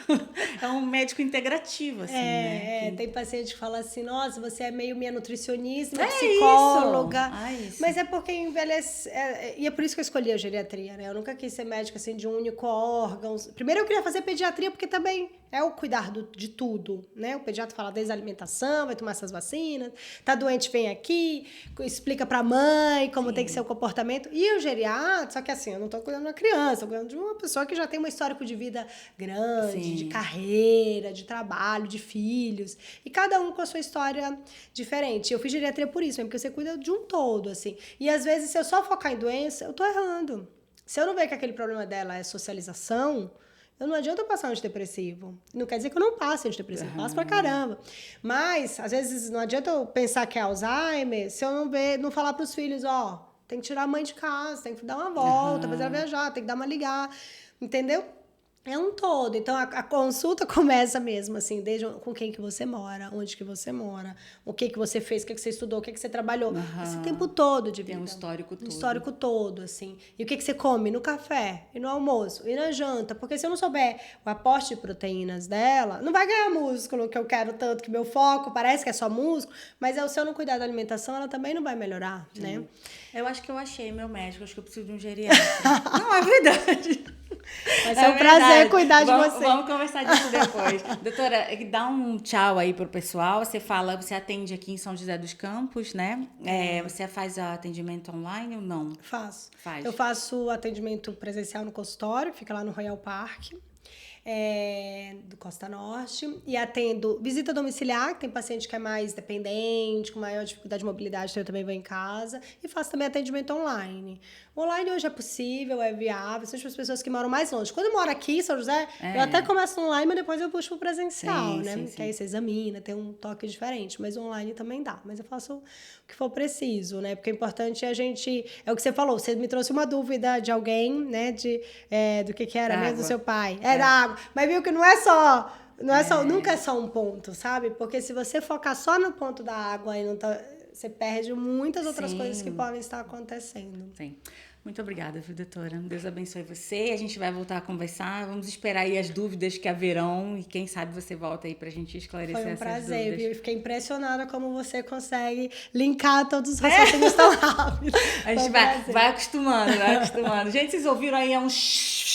é um médico integrativo, assim, né? Tem paciente que fala assim, nossa, você é meio minha nutricionista, É psicóloga. isso. Mas é porque envelhece... e é por isso que eu escolhi a geriatria, né? Eu nunca quis ser médica, assim, de um único órgão. Primeiro eu queria fazer pediatria, porque também é o cuidar de tudo, né? O pediatra fala desde a alimentação, vai tomar essas vacinas, tá doente, vem aqui, explica pra mãe como tem que ser o comportamento. E o geriatra, só que assim, eu não tô cuidando de uma criança, tô cuidando de uma pessoa que já tem um histórico de vida grande, de carreira, de trabalho, de filhos, e cada um com a sua história diferente. Eu fiz geriatria por isso, porque você cuida de um todo, assim. E às vezes, se eu só focar em doença, eu tô errando. Se eu não ver que aquele problema dela é socialização, não adianta eu passar antidepressivo. Não quer dizer que eu não passe antidepressivo, passo pra caramba. Mas, às vezes, não adianta eu pensar que é Alzheimer se eu não falar pros filhos, tem que tirar a mãe de casa, tem que dar uma volta, fazer ela viajar, tem que dar uma ligada, entendeu? É um todo. Então, a consulta começa mesmo, assim, desde com quem que você mora, onde que você mora, o que você fez, o que você estudou, o que você trabalhou. Esse tempo todo de vida. Tem um histórico todo. Um histórico todo, assim. E o que você come no café, e no almoço, e na janta. Porque se eu não souber o aporte de proteínas dela, não vai ganhar músculo, que eu quero tanto, que meu foco parece que é só músculo, mas se eu não cuidar da alimentação, ela também não vai melhorar, né? Eu acho que eu achei meu médico, acho que eu preciso de um geriatra. Não, é verdade. Vai ser um prazer cuidar de você. Vamos conversar disso depois. Doutora, dá um tchau aí pro pessoal. Você atende aqui em São José dos Campos, né? Você faz atendimento online ou não? Faço. Faz. Eu faço atendimento presencial no consultório, que fica lá no Royal Park. Do Costa Norte, e atendo visita domiciliar, que tem paciente que é mais dependente, com maior dificuldade de mobilidade, então eu também vou em casa, e faço também atendimento online. O online hoje é possível, é viável, seja para as pessoas que moram mais longe. Quando eu moro aqui em São José, eu até começo online, mas depois eu puxo pro presencial, né? Que aí você examina, tem um toque diferente, mas online também dá. Mas eu faço o que for preciso, né? Porque o importante é é o que você falou, você me trouxe uma dúvida de alguém, né? Do que era mesmo do seu pai. Da água. Mas viu que não é só, nunca é só um ponto, sabe? Porque se você focar só no ponto da água, aí você perde muitas outras coisas que podem estar acontecendo. Sim. Muito obrigada, viu, doutora? Deus abençoe você. A gente vai voltar a conversar. Vamos esperar aí as dúvidas que haverão e quem sabe você volta aí pra gente esclarecer essas dúvidas. Foi um prazer, viu? Fiquei impressionada como você consegue linkar todos os raciocínios tão rápido. A gente vai acostumando. Gente, vocês ouviram aí,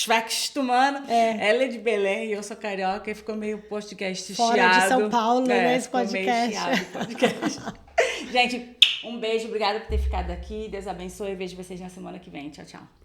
vai acostumando. Ela é de Belém e eu sou carioca e ficou meio podcast fora chiado. De São Paulo, né? Esse podcast. Meio chiado, podcast. Gente, um beijo, obrigada por ter ficado aqui. Deus abençoe e vejo vocês na semana que vem. Tchau, tchau.